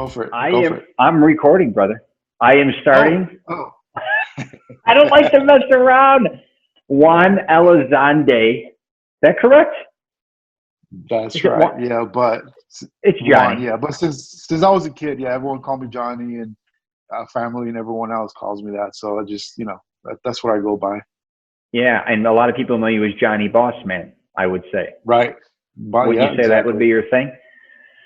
Go for it. I Go am. for it. I'm recording, brother. I am Oh, starting. oh, I don't like to mess around. Juan Elizalde. Is that correct? Is that's it right. Juan? Yeah, but It's Juan, Johnny. yeah, but since I was a kid, yeah, everyone called me Johnny, and family and everyone else calls me that. So I just, that's what I go by. Yeah, and a lot of people know you as Johnny Bossman, I would say. Right. But Wouldn't yeah, you say that would exactly. be your thing?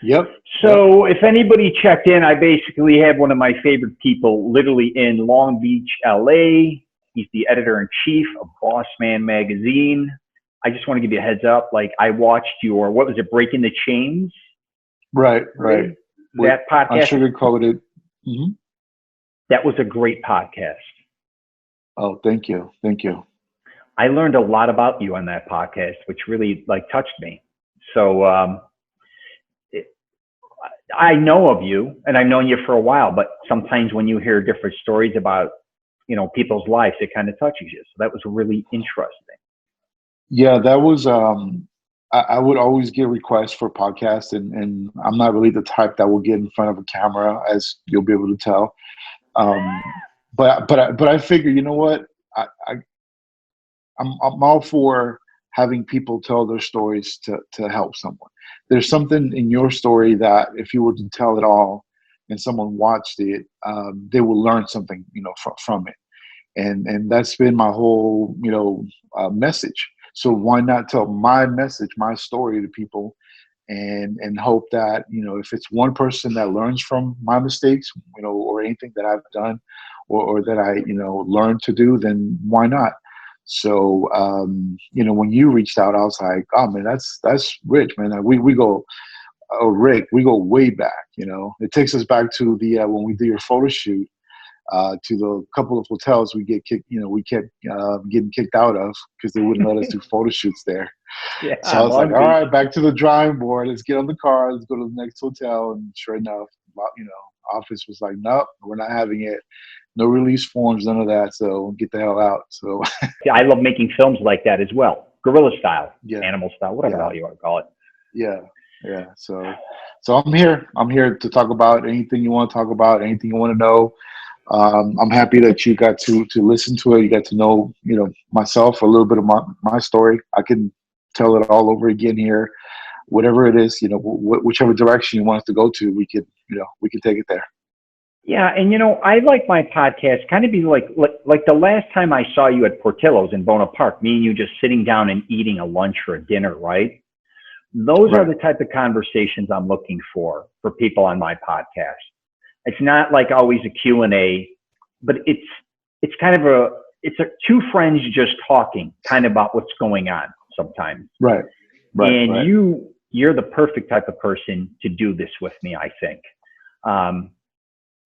Yep. Yep. So if anybody checked in, I basically have one of my favorite people literally in Long Beach, LA. He's the editor-in-chief of Boss Man magazine. I just want to give you a heads up. Like, I watched your, what was it, Breaking the Chains? Right. Right. With That podcast, unsugar-coated. Hmm. that was a great podcast. Oh, thank you. Thank you. I learned a lot about you on that podcast, which really like touched me. So it, I know of you, and I've known you for a while. But sometimes when you hear different stories about people's lives, it kind of touches you. So that was really interesting. Yeah, that was I would always get requests for podcasts, and I'm not really the type that will get in front of a camera, as you'll be able to tell. Um, but I figure, you know what? I'm all for having people tell their stories to help someone. There's something in your story that if you were to tell it all and someone watched it, they will learn something, from it. And that's been my whole, message. So why not tell my message, my story to people, and hope that, if it's one person that learns from my mistakes, or anything that I've done, or that I, learned to do, then why not? So, when you reached out, I was like, oh man, that's rich, man. We go, oh, Rick, we go way back. It takes us back to the when we did your photo shoot, to the couple of hotels we kept getting kicked out of because they wouldn't let us do photo shoots there. So Yeah, I was like, Long all Beach. right, back to the drawing board. Let's get on the car. Let's go to the next hotel. And sure enough, office was like, nope, we're not having it. No release forms, none of that. So get the hell out. So Yeah, I love making films like that as well, guerrilla style, yeah, animal style, whatever the yeah, hell you want to call it. yeah, yeah. So I'm here. I'm here to talk about anything you want to talk about, anything you want to know. I'm happy that you got to listen to it. You got to know, myself, a little bit of my story. I can tell it all over again here. Whatever it is, whichever direction you want us to go to, we could take it there. Yeah, and I like my podcast kind of be like the last time I saw you at Portillo's in Bona Park, me and you just sitting down and eating a lunch or a dinner, right? Those are Right. the type of conversations I'm looking for people on my podcast. It's not like always a Q&A, but it's kind of it's two friends just talking kind of about what's going on sometimes. Right. Right. And Right. you're the perfect type of person to do this with me, I think.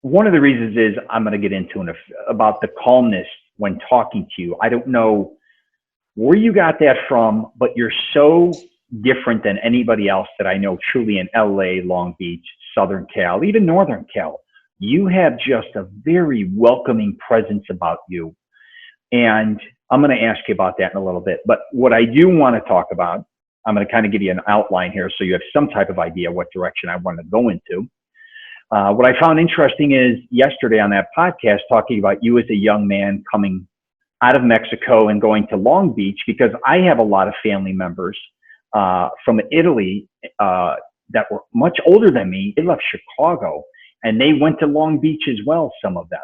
One of the reasons is I'm going to get into about the calmness when talking to you. I don't know where you got that from, but you're so different than anybody else that I know truly in LA, Long Beach, Southern Cal, even Northern Cal. You have just a very welcoming presence about you. And I'm going to ask you about that in a little bit. But what I do want to talk about, I'm going to kind of give you an outline here so you have some type of idea what direction I want to go into. What I found interesting is yesterday on that podcast, talking about you as a young man coming out of Mexico and going to Long Beach, because I have a lot of family members from Italy that were much older than me. They left Chicago and they went to Long Beach as well, some of them.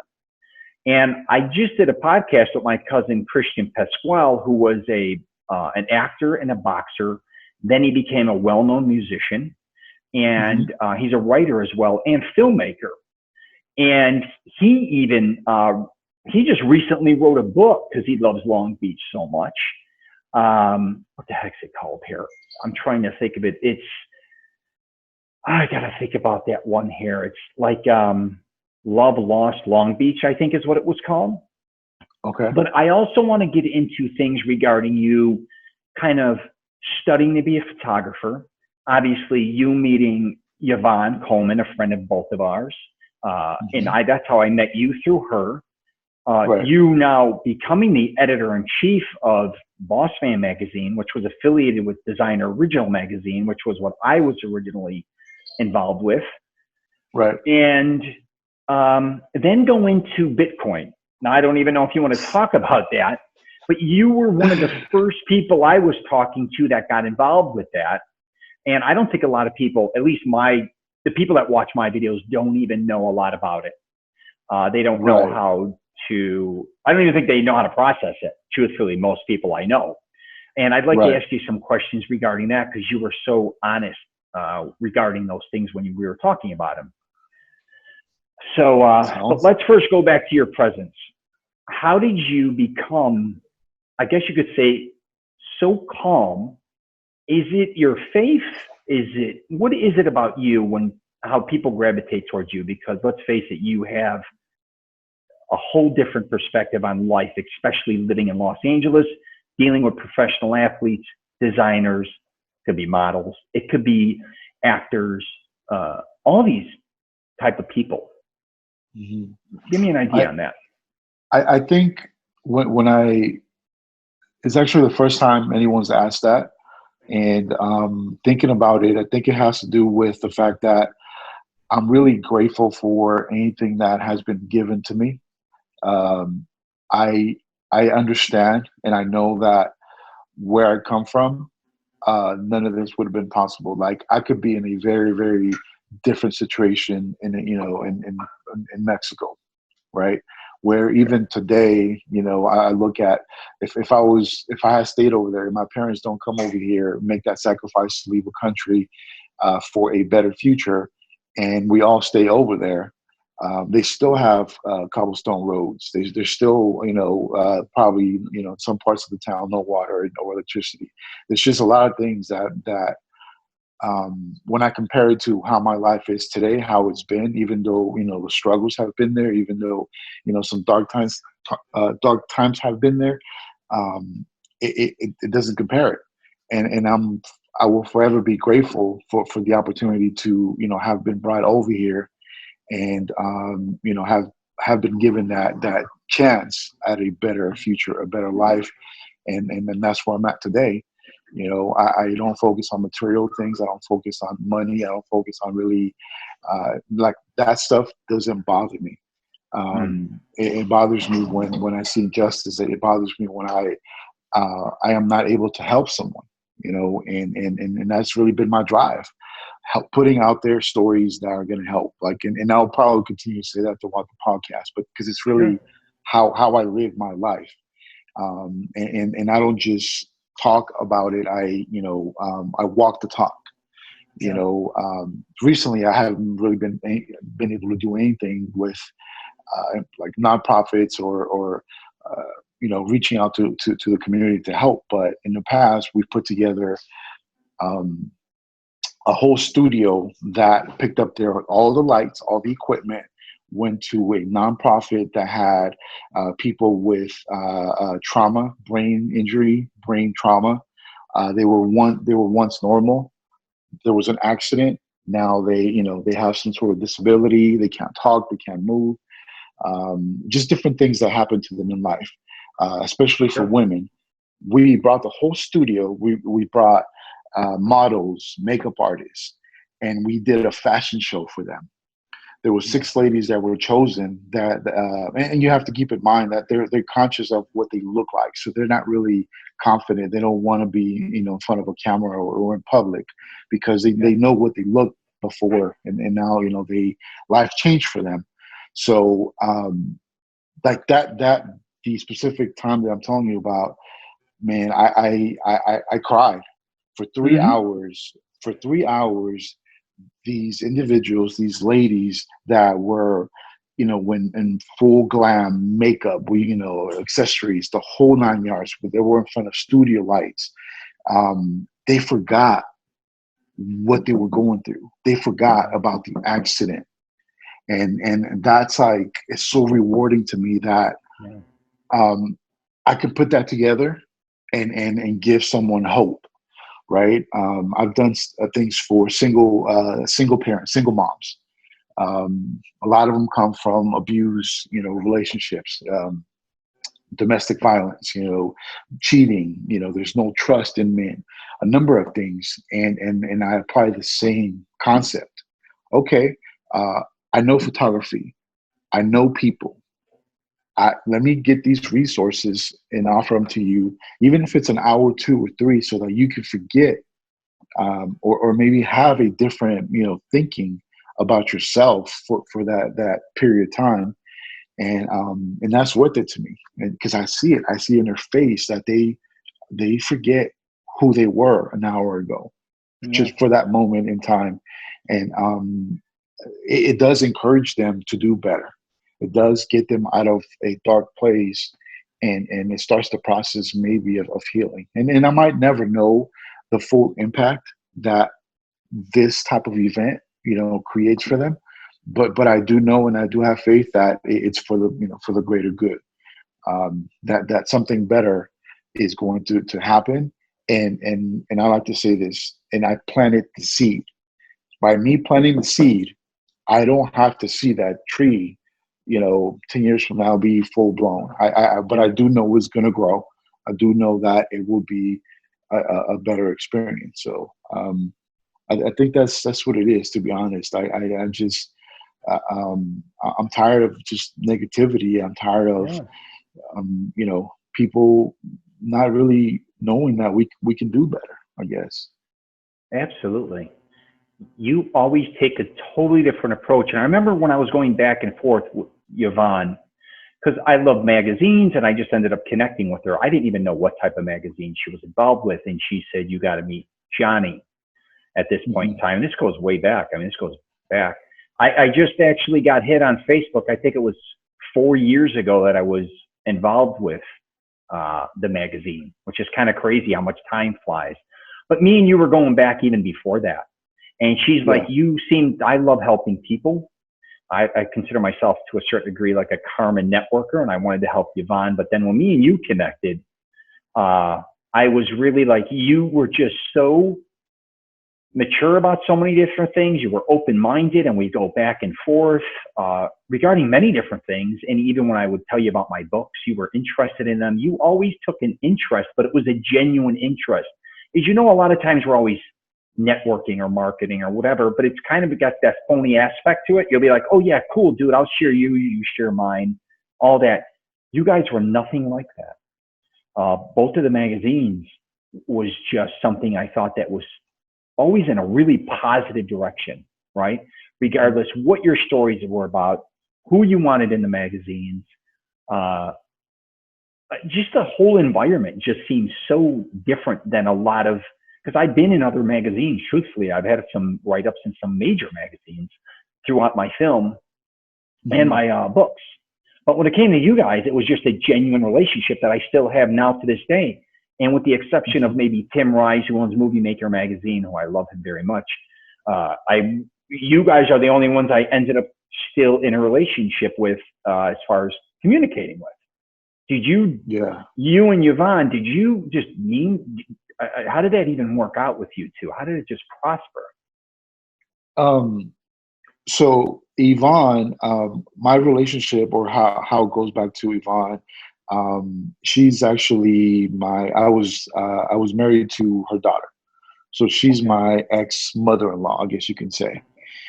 And I just did a podcast with my cousin Christian Pasquale, who was an actor and a boxer. Then he became a well-known musician. And he's a writer as well and filmmaker. And he just recently wrote a book because he loves Long Beach so much. What the heck's it called here? I'm trying to think of it. I got to think about that one here. It's like Love Lost Long Beach, I think is what it was called. Okay. But I also want to get into things regarding you kind of studying to be a photographer. Obviously, you meeting Yvonne Coleman, a friend of both of ours. And that's how I met you, through her. Right. You now becoming the editor-in-chief of Boss Man magazine, which was affiliated with Designer Original magazine, which was what I was originally involved with. Right. and then go into Bitcoin. Now, I don't even know if you want to talk about that, but you were one of the first people I was talking to that got involved with that. And I don't think a lot of people, at least the people that watch my videos, don't even know a lot about it. They don't know Right. how to, I don't even think they know how to process it. Truthfully, most people I know. And I'd like to Right. ask you some questions regarding that, because you were so honest regarding those things when we were talking about them. So, but Sounds. let's first go back to your presence. How did you become, I guess you could say, so calm? Is it your faith? What is it about you how people gravitate towards you? Because let's face it, you have a whole different perspective on life, especially living in Los Angeles, dealing with professional athletes, designers, could be models, it could be actors, all these type of people. Mhm. Give me an idea I, on that. I think when it's actually the first time anyone's asked that. And thinking about it, I think it has to do with the fact that I'm really grateful for anything that has been given to me. Um, I I understand and I know that where I come from, none of this would have been possible. Like I could be in a very, very different situation in Mexico, right? Where even today, I look at if I had stayed over there, my parents don't come over here, make that sacrifice to leave a country for a better future, and we all stay over there. They still have cobblestone roads. There's still, probably, in some parts of the town, no water and no electricity. There's just a lot of things that when I compare it to how my life is today, how it's been, even though the struggles have been there, even though some dark times have been there, it doesn't compare it. And I will forever be grateful for the opportunity to have been brought over here and have been given that chance at a better future, a better life, and that's where I'm at today. I don't focus on material things. I don't focus on money. I don't focus on really like that stuff doesn't bother me. Mm, It bothers me when I see injustice. It bothers me when I am not able to help someone. And that's really been my drive. Putting out there stories that are going to help. Like, and I'll probably continue to say that throughout the podcast, but because it's really sure. how I live my life. And I don't just talk about it. I walk the talk. Yeah. Recently I haven't really been able to do anything with like nonprofits or reaching out to the community to help. But in the past, we've put together um, a whole studio that picked up all the lights, all the equipment, went to a nonprofit that had people with trauma, brain injury, brain trauma. They were once normal. There was an accident. Now they have some sort of disability. They can't talk. They can't move. Just different things that happen to them in life, especially for Sure. women. We brought the whole studio. We brought models, makeup artists, and we did a fashion show for them. There were Yeah. 6 ladies that were chosen. And you have to keep in mind that they're conscious of what they look like, so they're not really confident. They don't want to be in front of a camera or in public because Yeah. they know what they look before, and now they life changed for them. So like that the specific time that I'm telling you about, man, I cried for three Mm-hmm. hours. For 3 hours, these individuals, these ladies that were, when in full glam makeup, accessories, the whole 9 yards, but they were in front of studio lights. They forgot what they were going through. They forgot about the accident, and that's like it's so rewarding to me that Yeah. um, I can put that together and give someone hope, right? I've done things for single parents, single moms. A lot of them come from abuse, relationships, domestic violence, cheating. There's no trust in men, a number of things, and I apply the same concept. Okay, Uh, I know photography. I know people. Let me get these resources and offer them to you, even if it's an hour, 2 or 3, so that you can forget, or maybe have a different, thinking about yourself for that period of time. And that's worth it to me, because I see in their face that they forget who they were an hour ago, Yeah. just for that moment in time. And it does encourage them to do better. It does get them out of a dark place, and it starts the process maybe of healing. And I might never know the full impact that this type of event, creates for them. But I do know, and I do have faith that it's for the, for the greater good. That something better is going to happen. And I like to say this, and I planted the seed. By me planting the seed, I don't have to see that tree, 10 years from now be full blown. But I do know it's going to grow. I do know that it will be a better experience. So I think that's what it is. To be honest, I just I'm tired of just negativity. I'm tired of Yeah. people not really knowing that we can do better, I guess. Absolutely. You always take a totally different approach. And I remember when I was going back and forth with Yvonne, because I love magazines and I just ended up connecting with her. I didn't even know what type of magazine she was involved with. And she said, you got to meet Johnny at this point in Hmm. time. This goes way back. I mean, this goes back. I just actually got hit on Facebook. I think it was 4 years ago that I was involved with the magazine, which is kind of crazy how much time flies. But me and you were going back even before that. And she's like, Yeah. I love helping people. I consider myself to a certain degree like a karma networker, and I wanted to help Yvonne. But then when me and you connected, I was really like, you were just so mature about so many different things. You were open-minded, and we go back and forth regarding many different things. And even when I would tell you about my books, you were interested in them. You always took an interest, but it was a genuine interest. As you know, a lot of times we're always networking or marketing or whatever, but it's kind of got that phony aspect to it. You'll be like, oh yeah, cool, dude, I'll share you, you share mine, all that. You guys were nothing like that. Both of the magazines was just something I thought that was always in a really positive direction, right? Regardless what your stories were about, who you wanted in the magazines, uh, just the whole environment just seems so different than a lot of, because I've been in other magazines. Truthfully, I've had some write-ups in some major magazines throughout my film and Hmm. my books. But when it came to you guys, it was just a genuine relationship that I still have now to this day. And with the exception of Hmm. maybe Tim Rise, who owns Movie Maker magazine, who I love him very much, you guys are the only ones I ended up still in a relationship with as far as communicating with. Did you, Yeah. you and Yvonne, did you just mean, how did that even work out with you two? How did it just prosper? Um, so Yvonne, my relationship, or how it goes back to Yvonne, she's actually I was married to her daughter. So she's Okay. my ex mother-in-law, I guess you can say.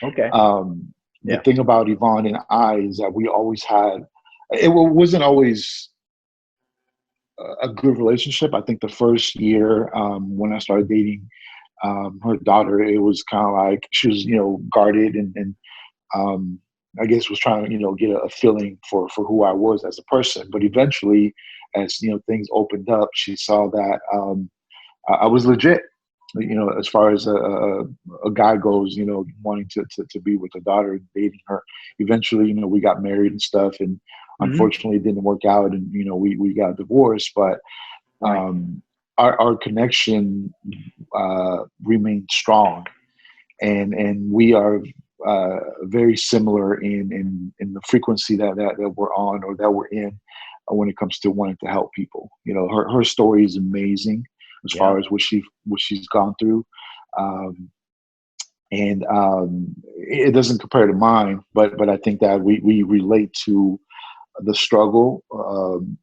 Okay. Um, the Yeah. thing about Yvonne and I is that we always had, wasn't always a good relationship. I think the first year, when I started dating her daughter, it was kind of like she was, guarded, and um, I guess was trying to, get a feeling for who I was as a person. But eventually, as things opened up, she saw that I was legit. As far as a guy goes, wanting to be with a daughter, dating her. Eventually, we got married and stuff, and Mm-hmm. unfortunately, it didn't work out, and we got divorced. But Right. um, our connection remained strong, and we are very similar in the frequency that we're on, or that we're in, when it comes to wanting to help people. Her story is amazing as Yeah. far as what she's gone through. Um, and it doesn't compare to mine, but I think that we relate to the struggle,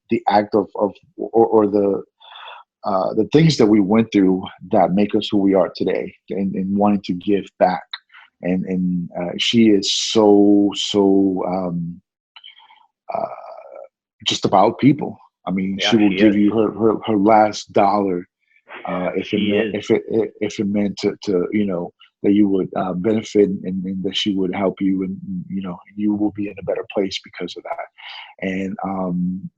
the act of or the things that we went through that make us who we are today, and wanting to give back. and she is so uh, just about people. I mean, Yeah, she will she give is. you her last dollar She is. if it meant to that you would benefit and that she would help you, and you will be in a better place because of that. And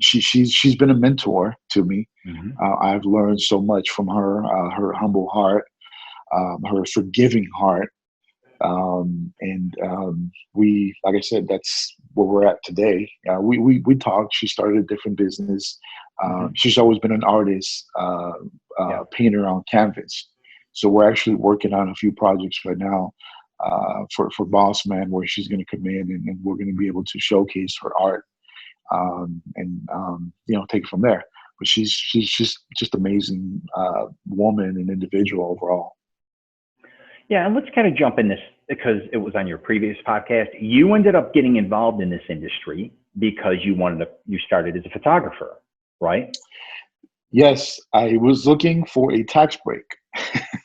she's been a mentor to me. Hmm. I've learned so much from her, her humble heart, her forgiving heart, and we, like I said, that's where we're at today. We talked. She started a different business. Hmm. She's always been an artist, Yeah. painter on canvas. So we're actually working on a few projects right now for Boss Man, where she's going to come in and we're going to be able to showcase her art, and take it from there. But she's just amazing woman and individual overall. Yeah, and let's kind of jump in this because it was on your previous podcast. You ended up getting involved in this industry because you started as a photographer, right? Yes, I was looking for a tax break.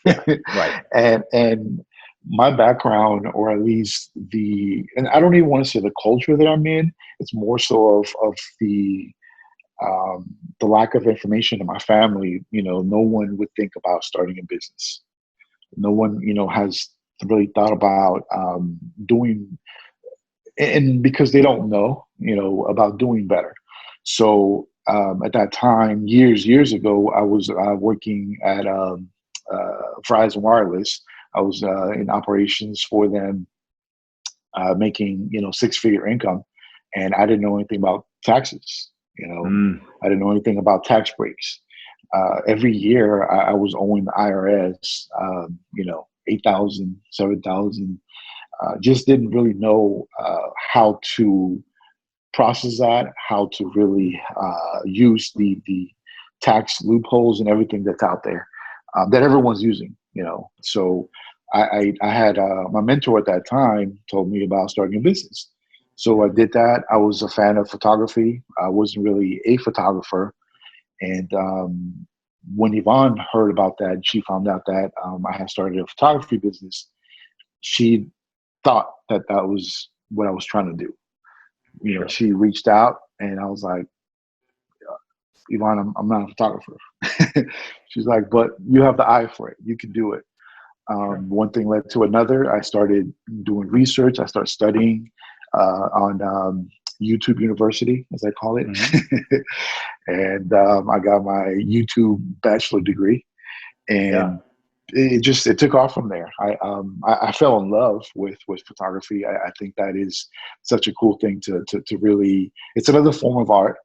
Yeah, right. and my background, or at least and I don't even want to say the culture that I'm in, it's more so of the lack of information in my family. No one would think about starting a business. No one, has really thought about doing, and because they don't know, about doing better. So at that time, years ago, I was working at Verizon Wireless. I was in operations for them, making 6-figure income, and I didn't know anything about taxes. Mm, I didn't know anything about tax breaks. Every year, I was owing the IRS, 8,000, 7,000. Just didn't really know how to process that, how to really use the tax loopholes and everything that's out there, that everyone's using. So I had my mentor at that time told me about starting a business. So I did that. I was a fan of photography. I wasn't really a photographer, and when Yvonne heard about that, she found out that I had started a photography business. She thought that that was what I was trying to do. sure. She reached out, and I was like, Yvonne, I'm not a photographer. She's like, but you have the eye for it. You can do it. Sure. One thing led to another. I started doing research. I started studying on YouTube University, as I call it. Hmm. And I got my YouTube bachelor degree. Yeah. And it took off from there. I fell in love with photography. I think that is such a cool thing to really. It's another form of art,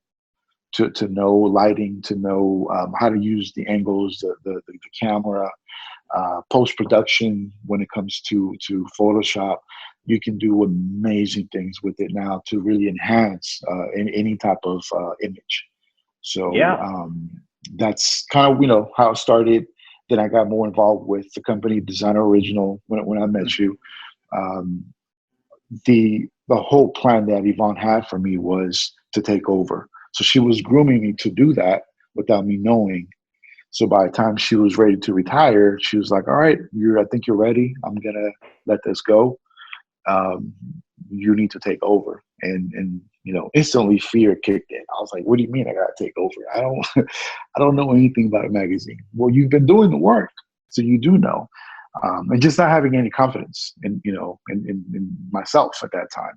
to know lighting, to know how to use the angles, the camera, post production. When it comes to Photoshop, you can do amazing things with it now to really enhance any type of image. So Yeah. that's kind of how it started. Then I got more involved with the company Designer Original when I met you. Um, the whole plan that Yvonne had for me was to take over. So she was grooming me to do that without me knowing. So by the time she was ready to retire, she was like, "All right, I think you're ready. I'm gonna let this go. Um, you need to take over." And instantly fear kicked in. I was like, "What do you mean I gotta take over? I don't I don't know anything about a magazine." Well, you've been doing the work, so you do know. And just not having any confidence in myself at that time.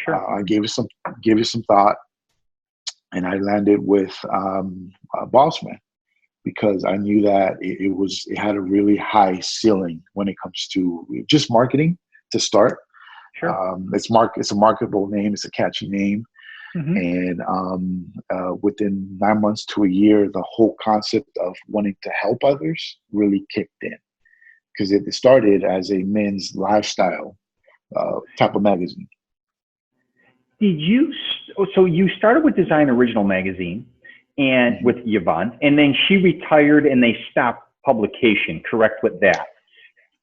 Sure. I gave it some thought, and I landed with Bossman, because I knew that it had a really high ceiling when it comes to just marketing to start. Sure. It's a marketable name. It's a catchy name. Hmm. And within 9 months to a year, the whole concept of wanting to help others really kicked in, because it started as a men's lifestyle type of magazine. Did you? So you started with Design Original magazine, and Hmm. with Yvonne, and then she retired, and they stopped publication. Correct with that.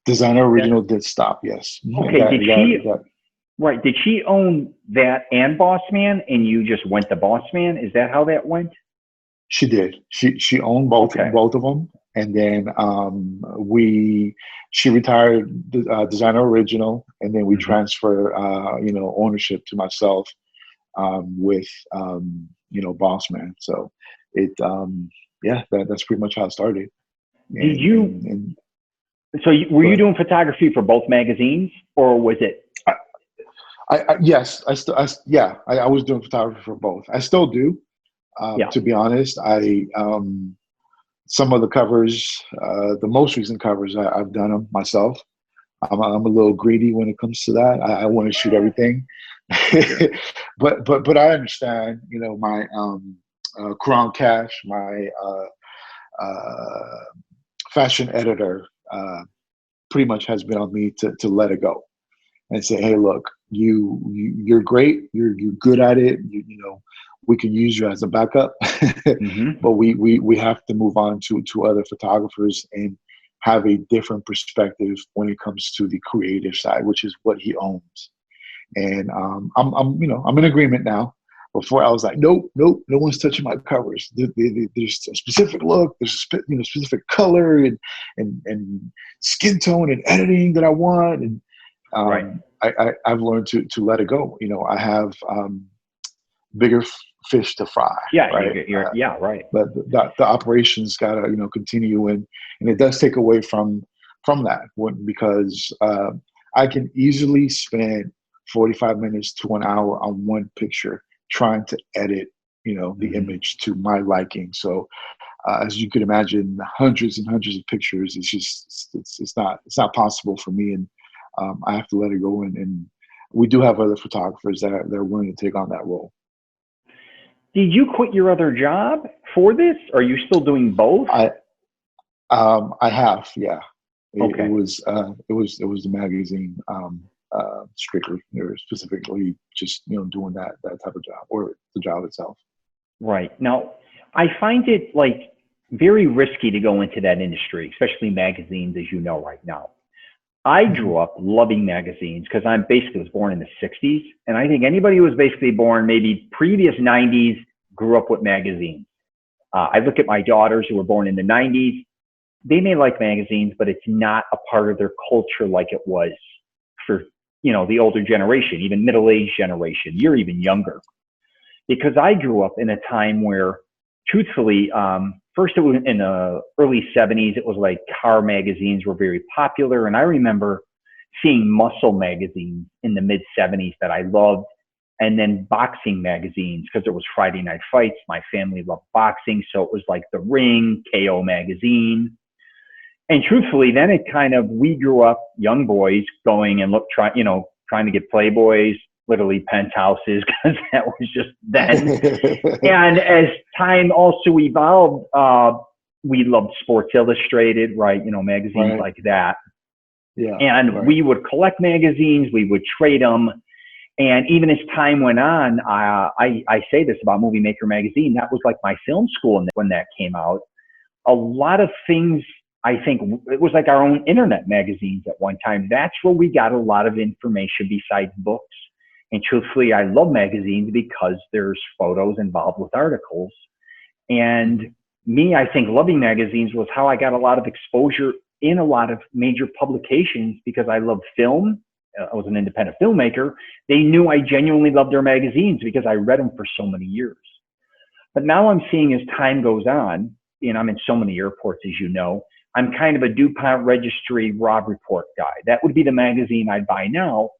Designer That Original did stop. Yes. Mhm. okay? Did It she? got Right. Did she own that and Boss Man, and you just went to Boss Man? Is that how that went? She did. She owned Okay. both of them, and then we she retired designer original, and then we Hmm. transferred ownership to myself with Boss Man. So it yeah, that's pretty much how it started. Did you, And so were you but doing photography for both magazines, or was it? yes, yeah, I was doing photography for both. I still do. Yeah. To be honest, I some of the covers, the most recent covers, I've done them myself. I'm a little greedy when it comes to that. I want to shoot everything, Sure. but I understand. My Crown Cash, my fashion editor, pretty much has been on me to let it go and say, hey, look, you're great. You're good at it. We can use you as a backup, Hmm. but we have to move on to other photographers and have a different perspective when it comes to the creative side, which is what he owns. And I'm in agreement now. Before I was like, nope, nope, no one's touching my covers. There's a specific look, there's a specific color and skin tone and editing that I want, and Right. I've learned to let it go. I have bigger fish to fry, Yeah. right? Yeah. Right. But the operations got to continue, and it does take away from that because I can easily spend 45 minutes to an hour on one picture trying to edit the Hmm. image to my liking. So as you could imagine, hundreds and hundreds of pictures. It's not possible for me, and I have to let it go. And we do have other photographers that are willing to take on that role. Did you quit your other job for this? Or are you still doing both? I have, yeah. It Okay. was the magazine strictly, or specifically just doing that type of job or the job itself. Right. Now, I find it like very risky to go into that industry, especially magazines, as you know, right now. I Hmm. grew up loving magazines because I basically was born in the 60s. And I think anybody who was basically born maybe previous 90s grew up with magazines. I look at my daughters who were born in the 90s. They may like magazines, but it's not a part of their culture like it was for, the older generation, even middle-aged generation. You're even younger. Because I grew up in a time where, truthfully, first it was in the early 70s, it was like car magazines were very popular. And I remember seeing muscle magazines in the mid 70s that I loved. And then boxing magazines, because it was Friday Night Fights. My family loved boxing. So it was like The Ring, KO magazine. And truthfully, then it kind of, we grew up young boys going and trying to get Playboys, literally penthouses, because that was just then. And as time also evolved, we loved Sports Illustrated, right? Magazines Right. like that. Yeah. And Right. we would collect magazines, we would trade them. And even as time went on, I say this about Movie Maker magazine, that was like my film school when that came out. A lot of things, I think it was like our own internet magazines at one time. That's where we got a lot of information besides books. And truthfully, I love magazines because there's photos involved with articles. And Mhm. me, I think loving magazines was how I got a lot of exposure in a lot of major publications because I love film. I was an independent filmmaker. They knew I genuinely loved their magazines because I read them for so many years. But now I'm seeing as time goes on, I'm in so many airports, as you know, I'm kind of a DuPont Registry Rob Report guy. That would be the magazine I'd buy now.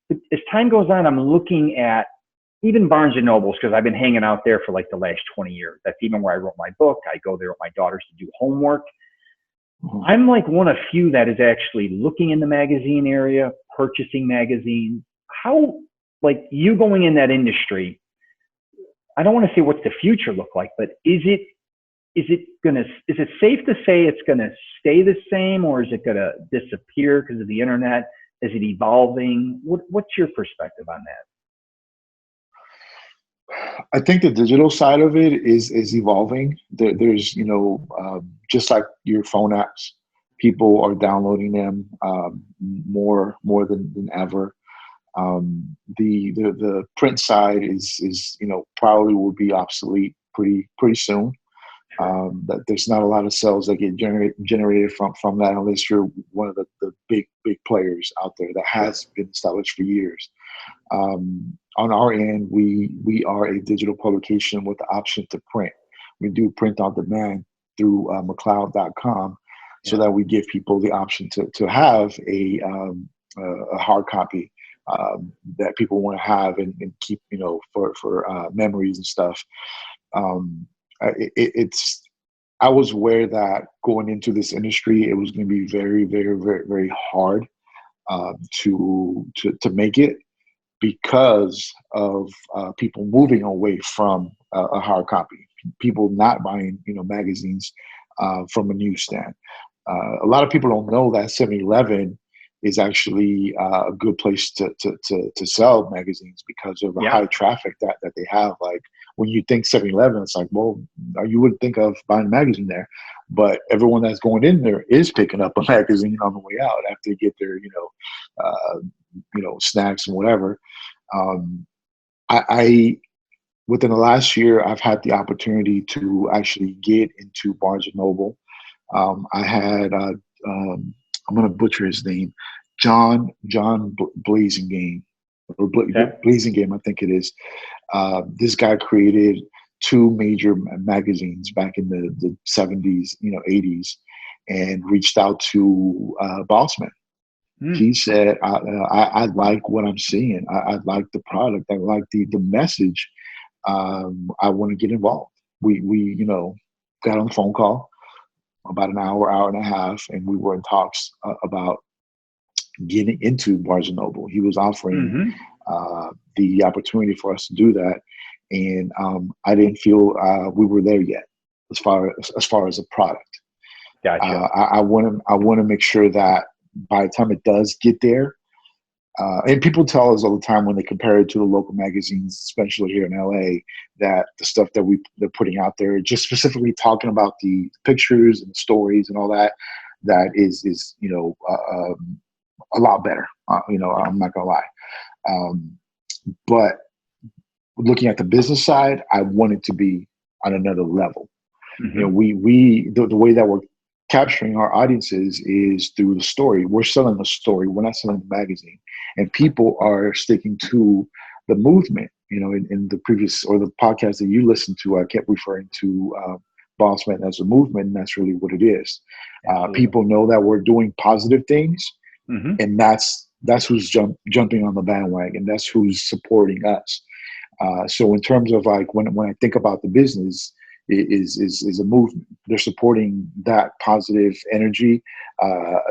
But as time goes on, I'm looking at even Barnes and Nobles because I've been hanging out there for like the last 20 years. That's even where I wrote my book. I go there with my daughters to do homework. Mhm. I'm like one of few that is actually looking in the magazine area, purchasing magazines. How, like you going in that industry, I don't want to say what's the future look like, but is it safe to say it's gonna stay the same, or is it gonna disappear because of the internet? Is it evolving? What's your perspective on that? I think the digital side of it is evolving. There's just like your phone apps, people are downloading them more than ever. The print side is probably will be obsolete pretty soon. Sure. That there's not a lot of sales that get generated from that unless you're one of the big players out there that Sure. has been established for years. On our end, we are a digital publication with the option to print. We do print on demand through McLeod.com, so Yeah. that we give people the option to have a hard copy that people want to have and keep, for memories and stuff. Um, it's I was aware that going into this industry, it was going to be very, very, very, very hard to make it because of people moving away from a hard copy, people not buying magazines from a newsstand. A lot of people don't know that 7-Eleven is actually a good place to sell magazines because of the Yeah. high traffic that they have. Like when you think 7-Eleven, it's like, well, you wouldn't think of buying a magazine there, but everyone that's going in there is picking up a magazine on the way out after they get their snacks and whatever. um, I within the last year, I've had the opportunity to actually get into Barnes and Noble. I had I'm going to butcher his name, John Blazingame or Okay. Blazingame, I think it is. This guy created two major magazines back in the 70s, 80s, and reached out to Bossman. Hmm. He said, I like what I'm seeing. I like the product. I like the message. I want to get involved. We got on the phone call about an hour and a half, and we were in talks about getting into Barnes and Noble. He was offering Mm-hmm. the opportunity for us to do that, and I didn't feel we were there yet as far as a product. Gotcha. I want to make sure that by the time it does get there, and people tell us all the time when they compare it to the local magazines, especially here in LA, that the stuff that they're putting out there, just specifically talking about the pictures and the stories and all that, that is a lot better. Yeah. I'm not gonna lie. Um, but looking at the business side, I want it to be on another level. Mm-hmm. The way that we're capturing our audiences is through the story. We're selling the story. We're not selling the magazine, and people are sticking to the movement. In the previous or the podcast that you listened to, I kept referring to Bossman as a movement, and that's really what it is. Absolutely. People know that we're doing positive things, Mm-hmm. and that's who's jumping on the bandwagon. That's who's supporting us. So in terms of like when I think about the business, is a movement. They're supporting that positive energy.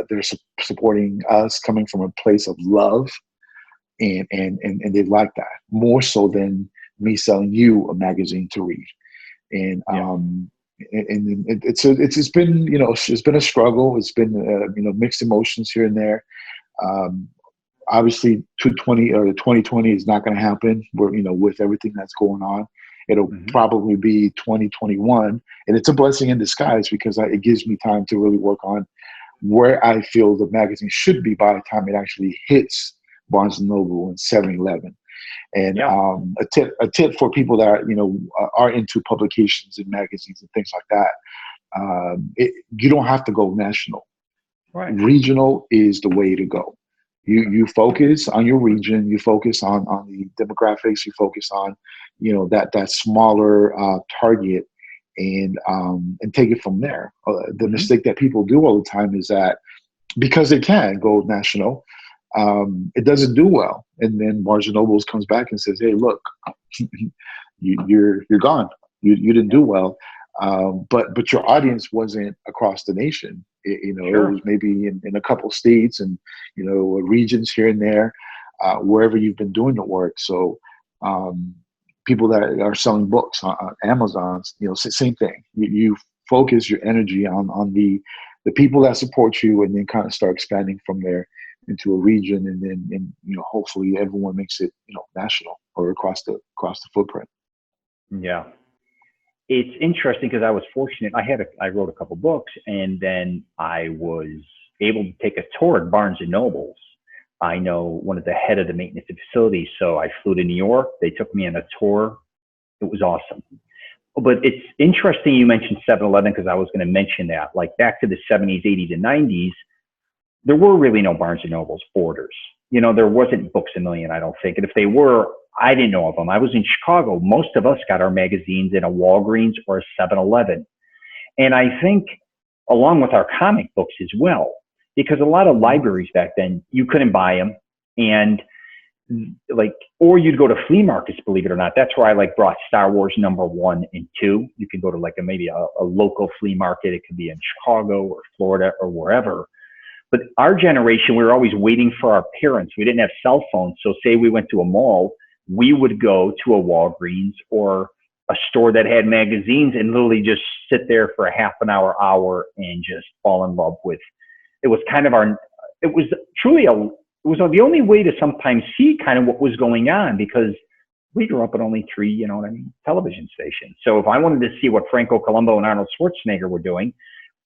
They're supporting us coming from a place of love, and they like that more so than me selling you a magazine to read. And Yeah. it's been it's been a struggle. It's been mixed emotions here and there. Um, Obviously 220 or 2020 is not going to happen. We're with everything that's going on, it'll Mm-hmm. probably be 2021, and it's a blessing in disguise because it gives me time to really work on where I feel the magazine should be by the time it actually hits Barnes and Noble and 7-Eleven. And Yeah. a tip for people that are into publications and magazines and things like that. You don't have to go national. Right. Regional is the way to go. You focus on your region, you focus on the demographics, you focus on that smaller target, and take it from there. The Mm-hmm. mistake that people do all the time is that because they can go national, it doesn't do well, and then Barnes and Nobles comes back and says, "Hey, look, you're gone. You didn't Yeah. do well." But your audience wasn't across the nation. It Sure. was maybe in a couple states and regions here and there, wherever you've been doing the work. So um, people that are selling books on Amazon, same thing. You focus your energy on the people that support you, and then kind of start expanding from there into a region, and then hopefully everyone makes it national or across the footprint. Yeah. It's interesting because I was fortunate. I wrote a couple books, and then I was able to take a tour at Barnes and Nobles. I know one of the head of the maintenance and facilities, so I flew to New York. They took me on a tour. It was awesome. But it's interesting you mentioned 7-Eleven because I was going to mention that. Like back to the 70s, 80s, and 90s, there were really no Barnes and Nobles, Borders. There wasn't Books a Million, I don't think. And if they were, I didn't know of them. I was in Chicago. Most of us got our magazines in a Walgreens or a 7-Eleven. And I think along with our comic books as well, because a lot of libraries back then, you couldn't buy them. And or you'd go to flea markets, believe it or not. That's where I brought Star Wars #1 and 2. You could go to maybe a local flea market. It could be in Chicago or Florida or wherever. But our generation, we were always waiting for our parents. We didn't have cell phones. So say we went to a mall, we would go to a Walgreens or a store that had magazines and literally just sit there for a half an hour and just fall in love with. It was kind of it was truly it was the only way to sometimes see kind of what was going on, because we grew up at only 3, television stations. So if I wanted to see what Franco Columbo and Arnold Schwarzenegger were doing,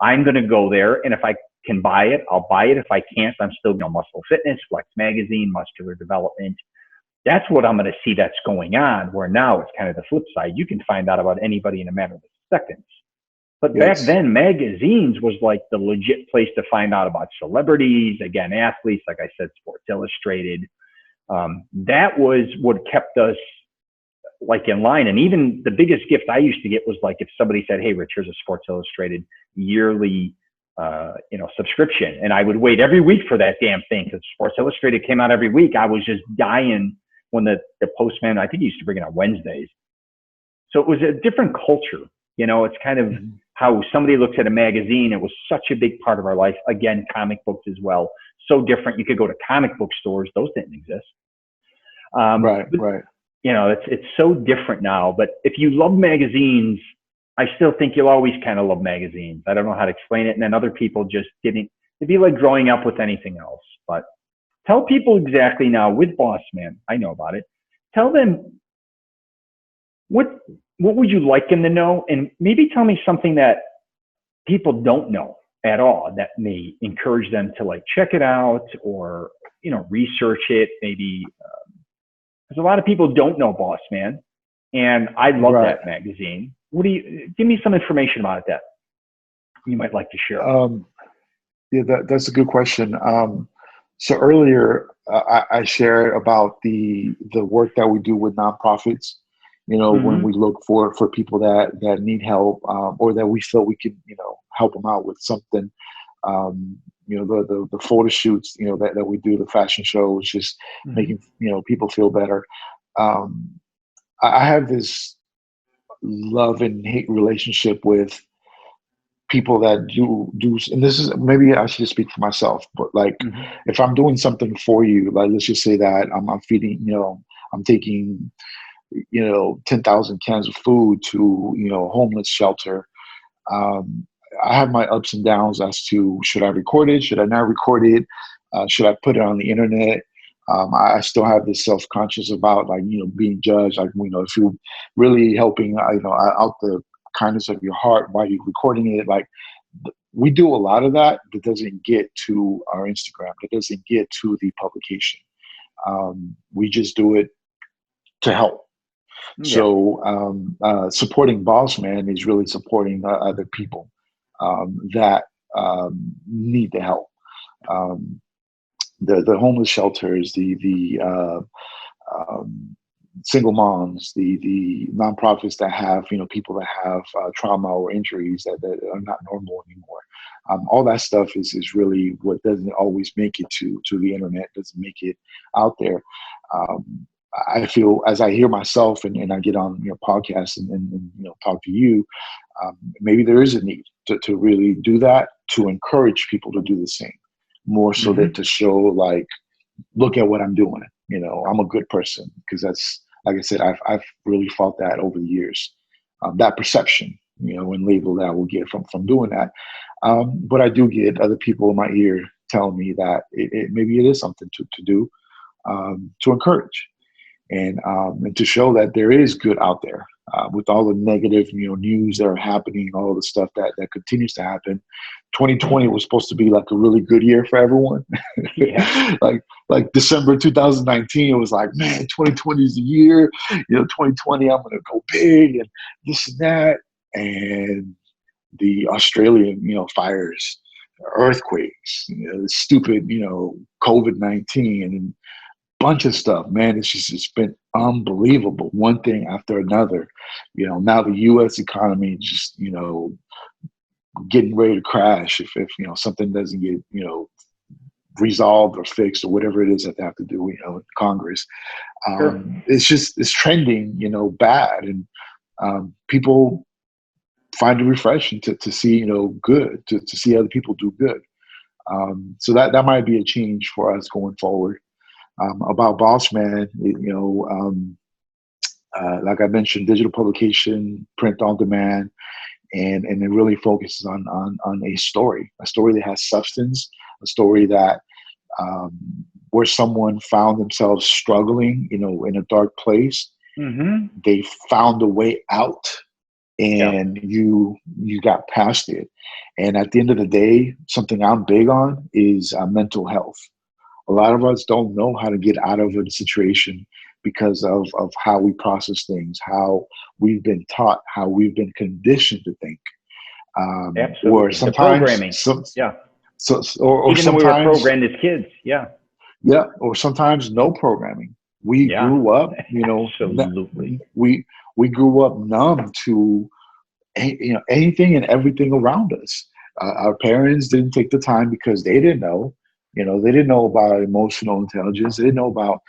I'm going to go there. And if I can buy it, I'll buy it. If I can't, I'm still Muscle Fitness, Flex Magazine, Muscular Development. That's what I'm going to see that's going on, where now it's kind of the flip side. You can find out about anybody in a matter of seconds. But back then, magazines was the legit place to find out about celebrities, again, athletes, like I said, Sports Illustrated. That was what kept us in line. And even the biggest gift I used to get was if somebody said, "Hey, Rich, here's a Sports Illustrated yearly subscription." And I would wait every week for that damn thing, because Sports Illustrated came out every week. I was just dying when the postman, I think he used to bring it on Wednesdays. So it was a different culture. It's kind of how somebody looks at a magazine. It was such a big part of our life. Again, comic books as well. So different. You could go to comic book stores. Those didn't exist. Right. It's so different now. But if you love magazines, I still think you'll always kind of love magazines. I don't know how to explain it. And then other people just didn't. It'd be like growing up with anything else. But tell people exactly now with Boss Man, I know about it. Tell them what would you like them to know? And maybe tell me something that people don't know at all that may encourage them to check it out or, research it. Maybe because a lot of people don't know Boss Man, and I love that magazine. Give me some information about it that you might like to share? That's a good question. So earlier, I shared about the work that we do with nonprofits. When we look for people that need help, or that we feel we can, help them out with something. The photo shoots, that we do, the fashion shows, just making, people feel better. I have this love and hate relationship with people that do, and this is, maybe I should speak for myself, but if I'm doing something for you, let's just say that I'm feeding, I'm taking 10,000 cans of food to, a homeless shelter. I have my ups and downs as to, should I record it? Should I not record it? Should I put it on the internet? I still have this self-conscious about being judged. If you're really helping, out the kindness of your heart while you're recording it, we do a lot of that doesn't get to our Instagram. That doesn't get to the publication. We just do it to help. Yeah. So supporting Boss Man is really supporting other people that need the help. The homeless shelters, the single moms, the nonprofits that have people that have trauma or injuries that are not normal anymore. All that stuff is really what doesn't always make it to the internet, doesn't make it out there. I feel, as I hear myself and I get on podcasts and talk to you, maybe there is a need to really do that, to encourage people to do the same, more so that to show look at what I'm doing. I'm a good person, because that's, like I said, I've really fought that over the years, that perception, and label that I will get from doing that. But I do get other people in my ear telling me that maybe it is something to do, to encourage. And to show that there is good out there, with all the negative, news that are happening, all the stuff that continues to happen. 2020 was supposed to be a really good year for everyone. Yeah. like December 2019, it was like, man, 2020 is the year. 2020, I'm gonna go big and this and that. And the Australian, fires, earthquakes, stupid, COVID-19 and bunch of stuff, man. It's been unbelievable. One thing after another. Now the US economy just, getting ready to crash if something doesn't get, resolved or fixed or whatever it is that they have to do, in Congress. Sure. It's trending, bad. And people find it refreshing to see, good, to see other people do good. So that might be a change for us going forward. About Boss Man, like I mentioned, digital publication, print on demand, and it really focuses on a story that has substance, a story that where someone found themselves struggling, in a dark place. Mm-hmm. They found a way out, and you got past it. And at the end of the day, something I'm big on is mental health. A lot of us don't know how to get out of a situation because of how we process things, how we've been taught, how we've been conditioned to think. Absolutely. Or The programming. Or Even though we were sometimes, programmed as kids. Yeah. or sometimes no programming. We Yeah. grew up, Absolutely. we grew up numb to, anything and everything around us. Our parents didn't take the time because they didn't know. They didn't know about emotional intelligence. They didn't know about,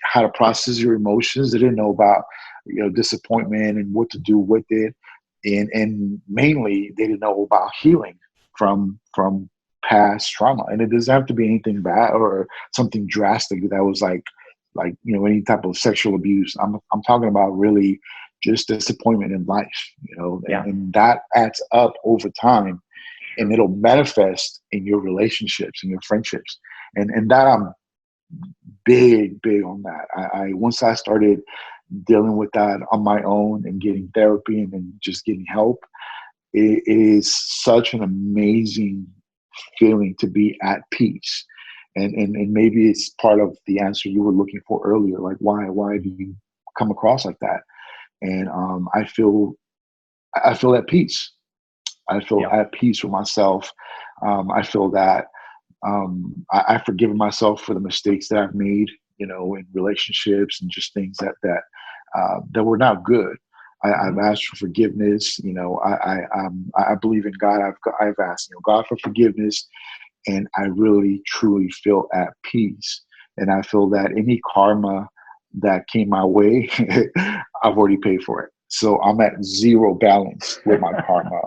how to process your emotions. They didn't know about, disappointment and what to do with it. And mainly they didn't know about healing from past trauma. And it doesn't have to be anything bad or something drastic that was like, any type of sexual abuse. I'm talking about really just disappointment in life, and that adds up over time. Sure. And it'll manifest in your relationships and your friendships. And that I'm big on that. I once I started dealing with that on my own and getting therapy and then just getting help, it is such an amazing feeling to be at peace. And maybe it's part of the answer you were looking for earlier, like why do you come across like that? And I feel at peace. I feel at peace with myself. I feel that I've forgiven myself for the mistakes that I've made, in relationships and just things that were not good. I've asked for forgiveness. I believe in God. I've asked, God for forgiveness, and I really truly feel at peace. And I feel that any karma that came my way, I've already paid for it. So I'm at zero balance with my karma.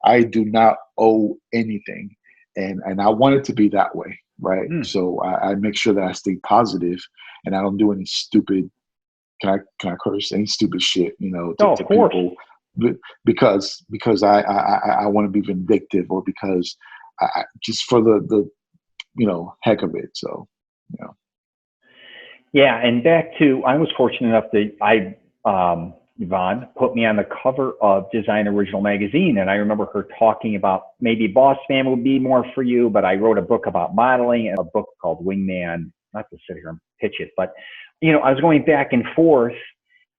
I do not owe anything. And I want it to be that way. Right. So I make sure that I stay positive and I don't do any stupid, can I curse, any stupid shit, to people because I want to be vindictive or because just for the heck of it. So, Yeah, and back to, I was fortunate enough that Yvonne put me on the cover of Design Original Magazine, and I remember her talking about maybe Boss Man would be more for you, but I wrote a book about modeling and a book called Wingman, not to sit here and pitch it, but, I was going back and forth,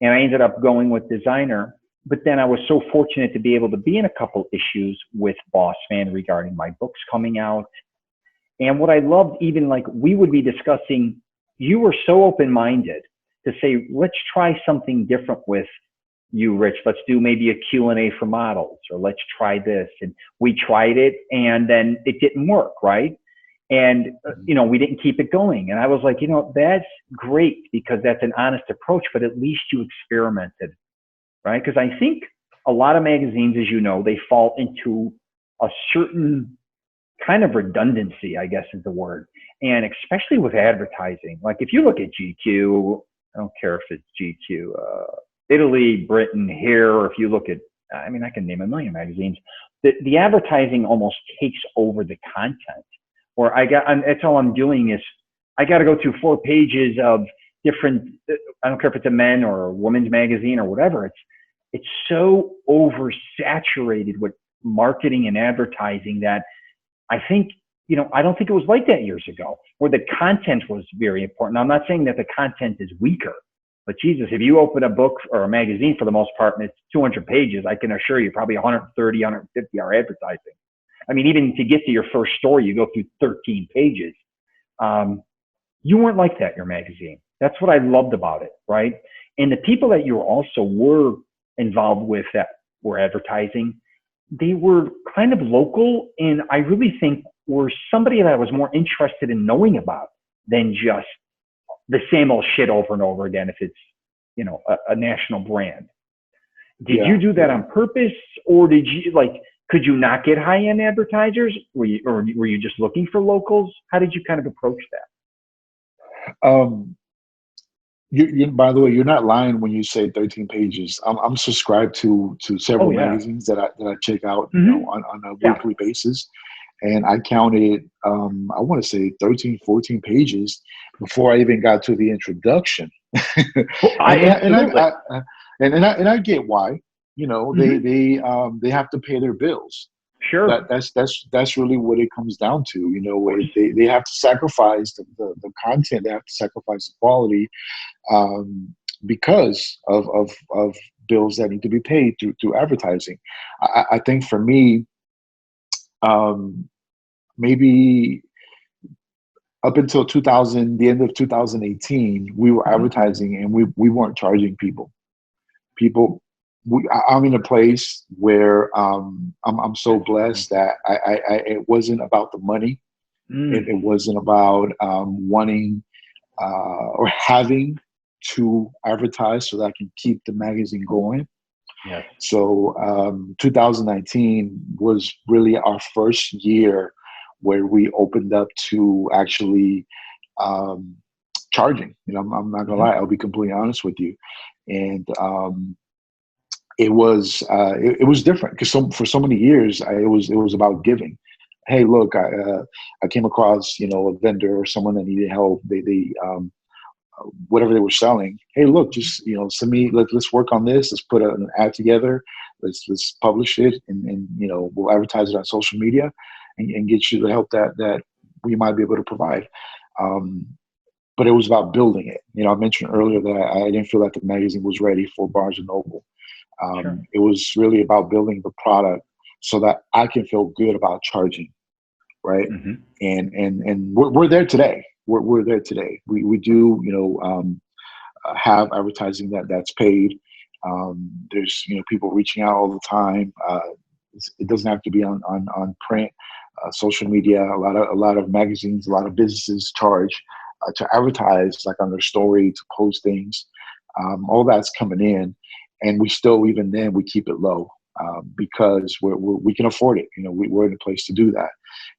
and I ended up going with Designer, but then I was so fortunate to be able to be in a couple issues with Boss Man regarding my books coming out. And what I loved, even like we would be discussing, you were so open-minded to say, let's try something different with you, Rich. Let's do maybe a Q&A for models, or let's try this. And we tried it, and then it didn't work, right? And, we didn't keep it going. And I was like, that's great because that's an honest approach, but at least you experimented, right? Because I think a lot of magazines, as you know, they fall into a certain kind of redundancy, I guess is the word. And especially with advertising, like if you look at GQ, I don't care if it's GQ, Italy, Britain, here, or if you look at, I can name a million magazines, the advertising almost takes over the content. Or that's all I'm doing is I got to go through 4 pages of different, I don't care if it's a men or a women's magazine or whatever. It's so oversaturated with marketing and advertising that I think I don't think it was like that years ago, where the content was very important. I'm not saying that the content is weaker, but Jesus, if you open a book or a magazine for the most part and it's 200 pages, I can assure you probably 130, 150 are advertising. I mean, even to get to your first story, you go through 13 pages. You weren't like that in your magazine. That's what I loved about it, right? And the people that you also were involved with that were advertising, they were kind of local, and I really think were somebody that I was more interested in knowing about than just the same old shit over and over again if it's, a national brand. Did you do that on purpose, or did you, could you not get high-end advertisers? Were you just looking for locals? How did you kind of approach that? By the way, you're not lying when you say 13 pages. I'm subscribed to several magazines that I check out, on a weekly basis, and I counted, I want to say 13, 14 pages before I even got to the introduction. And I get why. They have to pay their bills. Sure. That's really what it comes down to. They have to sacrifice the content. They have to sacrifice the quality, because of bills that need to be paid through advertising. I think for me, maybe up until the end of 2018, we were advertising and we weren't charging people. I'm in a place where I'm so blessed that it wasn't about the money. It wasn't about wanting or having to advertise so that I can keep the magazine going. Yes. So 2019 was really our first year where we opened up to actually charging. I'm not gonna lie, I'll be completely honest with you, and it was different because for so many years it was about giving. Hey, look, I came across a vendor or someone that needed help. They whatever they were selling. Hey, look, just send me. Let's work on this. Let's put an ad together. Let's publish it, and we'll advertise it on social media, and get you the help that we might be able to provide. But it was about building it. I mentioned earlier that I didn't feel that the magazine was ready for Barnes and Noble. Sure. It was really about building the product so that I can feel good about charging, right? And we're there today. We're there today. We do have advertising that's paid. There's people reaching out all the time. It doesn't have to be on print, social media. A lot of magazines, a lot of businesses charge to advertise, like on their story, to post things. All that's coming in, and we still, even then, we keep it low because we can afford it. We're in a place to do that,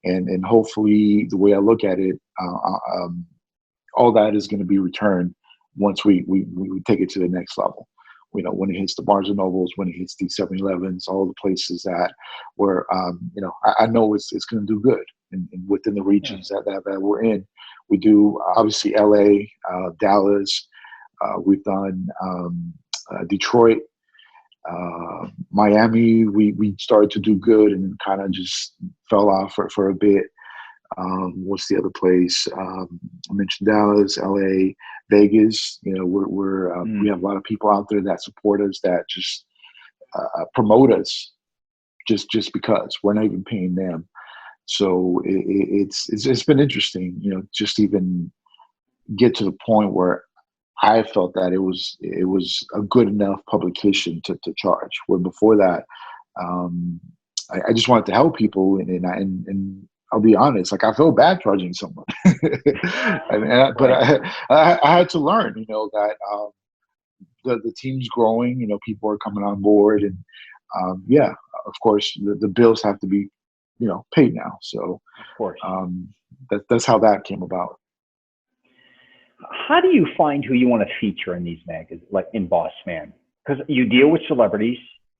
and hopefully, the way I look at it, all that is going to be returned once we take it to the next level. When it hits the Barnes and Nobles, when it hits the 7-Elevens, all the places that where I know it's going to do good, and within the regions that we're in. We do obviously LA, Dallas. We've done Detroit, Miami. We started to do good and kind of just fell off for a bit. What's the other place? I mentioned Dallas, LA, Vegas. We have a lot of people out there that support us, that just promote us just because we're not even paying them. So it's been interesting, just even get to the point where I felt that it was a good enough publication to charge. Where before that, I just wanted to help people, and I'll be honest, I felt bad charging someone, but I had to learn, that the team's growing, people are coming on board, and of course the bills have to be paid now. So of course, that's how that came about. How do you find who you want to feature in these magazines, like in Boss Man? Because you deal with celebrities,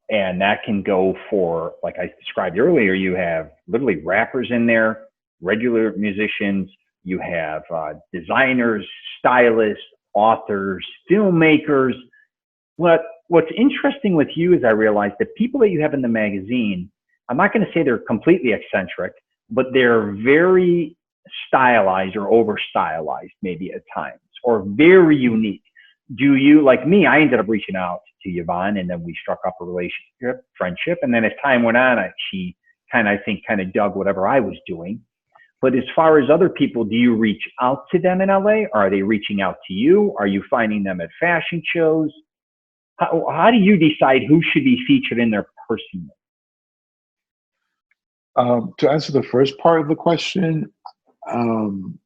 and that can go for, like I described earlier, you have literally rappers in there, regular musicians, you have designers, stylists, authors, filmmakers. What's interesting with you is I realize the people that you have in the magazine, I'm not going to say they're completely eccentric, but they're very stylized or over stylized maybe at times, or very unique. Do you, like me, I ended up reaching out to Yvonne, and then we struck up a relationship, friendship. And then as time went on, she kind of, I think, kind of dug whatever I was doing. But as far as other people, do you reach out to them in LA? Or are they reaching out to you? Are you finding them at fashion shows? How do you decide who should be featured in their personally? To answer the first part of the question, um,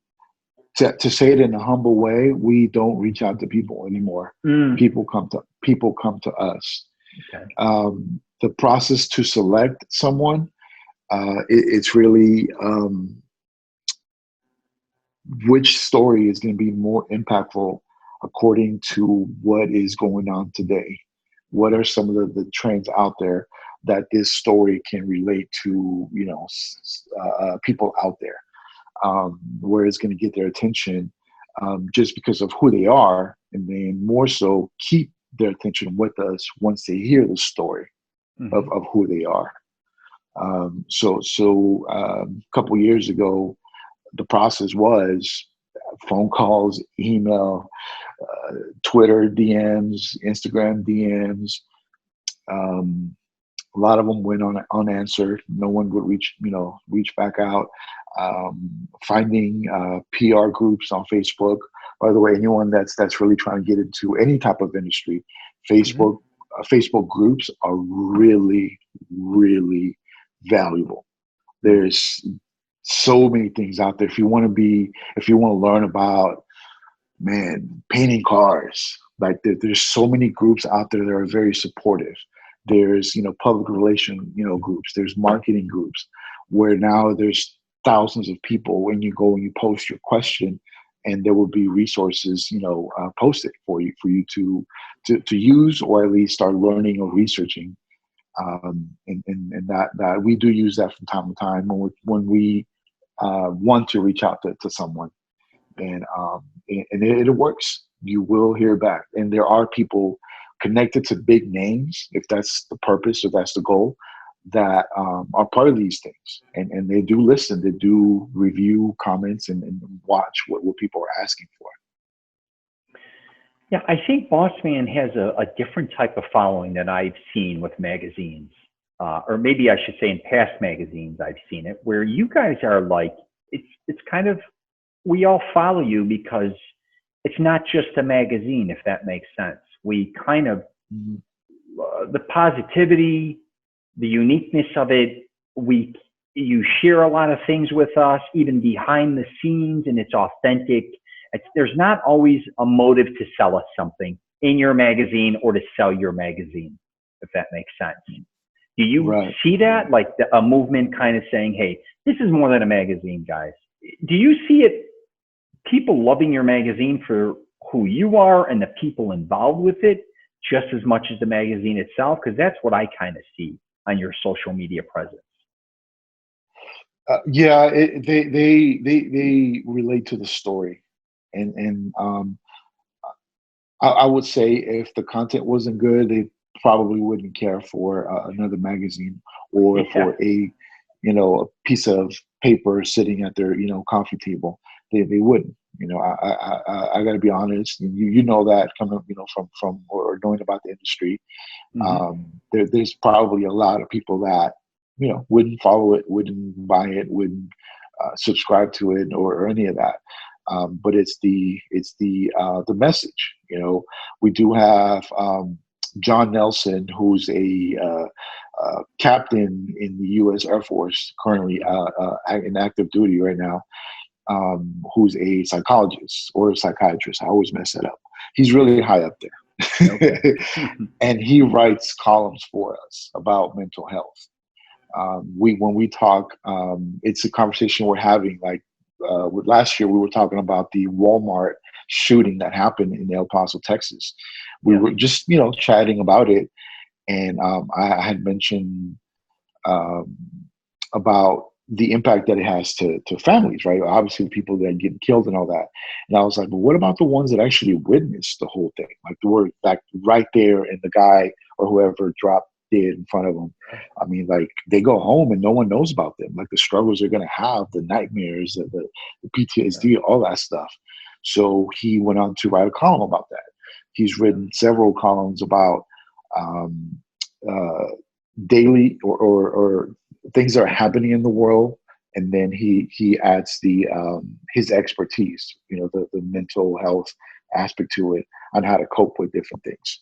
to say it in a humble way, we don't reach out to people anymore. Mm, People come to us. okay. The process to select someone, it's really which story is going to be more impactful according to what is going on today. What are some of the trends out there that this story can relate to, people out there, where it's going to get their attention, just because of who they are, and then more so keep their attention with us once they hear the story Mm-hmm. of who they are. So a couple years ago, the process was phone calls, email, Twitter DMs, Instagram DMs. Um, a lot of them went on unanswered. No one would reach back out. Finding PR groups on Facebook. By the way, anyone that's really trying to get into any type of industry, Mm-hmm. Facebook groups are really, really valuable. There's so many things out there. If you want to learn about, man, painting cars, like there's so many groups out there that are very supportive. There's, public relation, groups. There's marketing groups where now there's thousands of people when you go and you post your question, and there will be resources, posted for you to use, or at least start learning or researching. And that we do use that from time to time when we want to reach out to someone, and it works. You will hear back, and there are people connected to big names, if that's the purpose or that's the goal, that are part of these things, and they do listen, they do review comments, and watch what people are asking for. Yeah, I think Boss Man has a different type of following than I've seen with magazines, or maybe I should say in past magazines I've seen it, where you guys are like, it's kind of, we all follow you because it's not just a magazine, if that makes sense. We kind of, the positivity, the uniqueness of it, you share a lot of things with us, even behind the scenes, and it's authentic. There's not always a motive to sell us something in your magazine or to sell your magazine, if that makes sense. Do you Right. see that, like a movement kind of saying, hey, this is more than a magazine, guys? Do you see it, people loving your magazine for who you are and the people involved with it just as much as the magazine itself? Because that's what I kind of see on your social media presence. Yeah, they relate to the story, and I would say if the content wasn't good, they probably wouldn't care for another magazine, or Yeah. for a piece of paper sitting at their coffee table. They wouldn't. I got to be honest. And you know that coming from or knowing about the industry. Mm-hmm. There's probably a lot of people that wouldn't follow it, wouldn't buy it, wouldn't subscribe to it, or any of that. But it's the message. We do have John Nelson, who's a captain in the U.S. Air Force, currently in active duty right now, who's a psychologist or a psychiatrist. I always mess that up. He's really high up Okay. there. And he writes columns for us about mental health. When we talk, it's a conversation we're having. Like with last year, we were talking about the Walmart shooting that happened in El Paso, Texas. We Yeah. were just chatting about it, and I had mentioned um, about the impact that it has to families, right? Obviously, the people that are getting killed and all that. And I was like, but what about the ones that actually witnessed the whole thing? Like, they were like right there, and the guy or whoever dropped did in front of them. I mean, like, they go home and no one knows about them, like the struggles they're going to have, the nightmares, the PTSD, all that stuff. So he went on to write a column about that. He's written several columns about um, uh, daily or things that are happening in the world, and then he adds the his expertise, the mental health aspect to it, on how to cope with different things.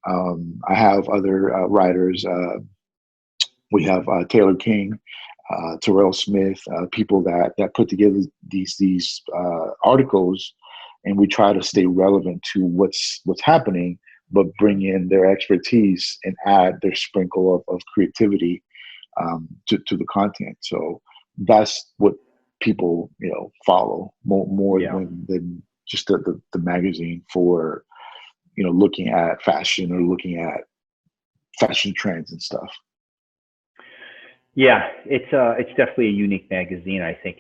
I have other writers. We have Taylor King, Terrell Smith, people that put together these articles, and we try to stay relevant to what's happening, but bring in their expertise and add their sprinkle of creativity to the content. So that's what people follow more than just the magazine for looking at fashion or looking at fashion trends and stuff. Yeah, it's definitely a unique magazine. I think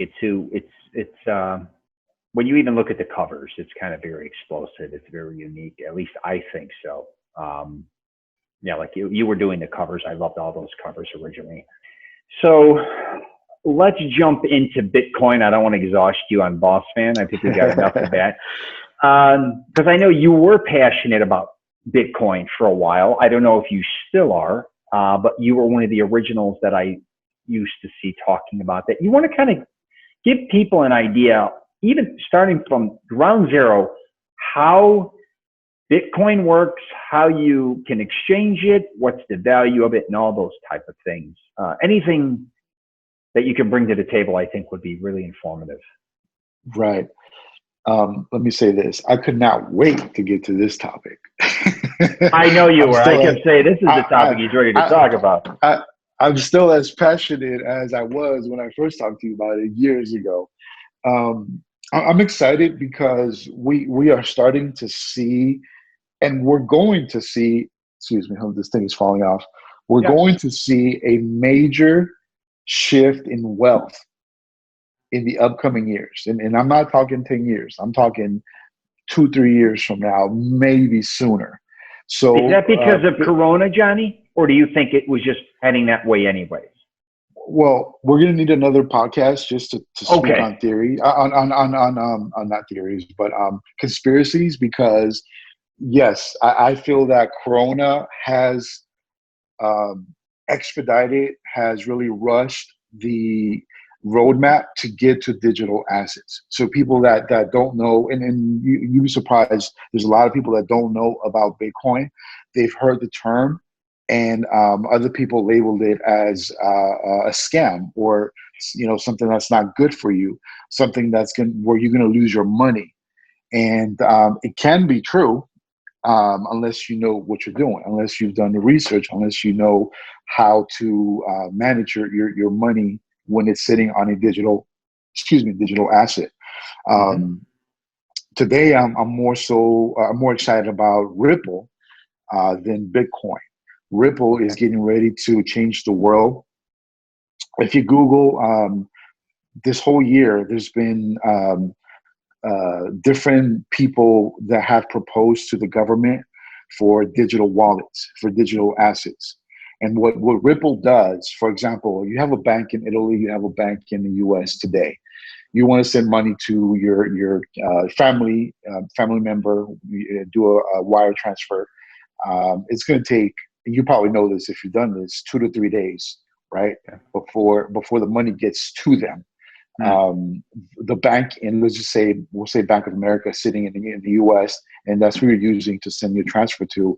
when you even look at the covers, it's kind of very explosive. It's very unique. At least I think so. Yeah, like you were doing the covers. I loved all those covers originally. So let's jump into Bitcoin. I don't want to exhaust you on Boss Fan. I think we got enough of that. Because I know you were passionate about Bitcoin for a while. I don't know if you still are, but you were one of the originals that I used to see talking about that. You want to kind of give people an idea, even starting from ground zero, how Bitcoin works, how you can exchange it, what's the value of it, and all those type of things. Anything that you can bring to the table, I think, would be really informative. Right. Let me say this. I could not wait to get to this topic. I know you were. I kept saying, this is the topic he's ready to talk about. I'm still as passionate as I was when I first talked to you about it years ago. I'm excited because we are starting to see, and we're going to see, excuse me, this thing is falling off. We're going to see a major shift in wealth in the upcoming years. And I'm not talking 10 years. I'm talking 2-3 years from now, maybe sooner. So is that because of Corona, Johnny? Or do you think it was just heading that way anyways? Well, we're going to need another podcast just to speak on theory, on not theories, but conspiracies, because yes, I feel that Corona has expedited, has really rushed the roadmap to get to digital assets. So people that don't know, and you'd be surprised, there's a lot of people that don't know about Bitcoin. They've heard the term, and other people labeled it as a scam, or something that's not good for you, something where you're going to lose your money. And it can be true, unless you know what you're doing, unless you've done the research, unless you know how to manage your money when it's sitting on a digital asset. Today, I'm more excited about Ripple than Bitcoin. Ripple is getting ready to change the world. If you Google this whole year, there's been different people that have proposed to the government for digital wallets, for digital assets. And what Ripple does, for example, you have a bank in Italy, you have a bank in the US today. You want to send money to your family member, do a wire transfer. It's going to take, you probably know this if you've done this, 2 to 3 days, right? Yeah. Before the money gets to them. The bank in, we'll say Bank of America, sitting in the US, and that's who you're using to send your transfer to.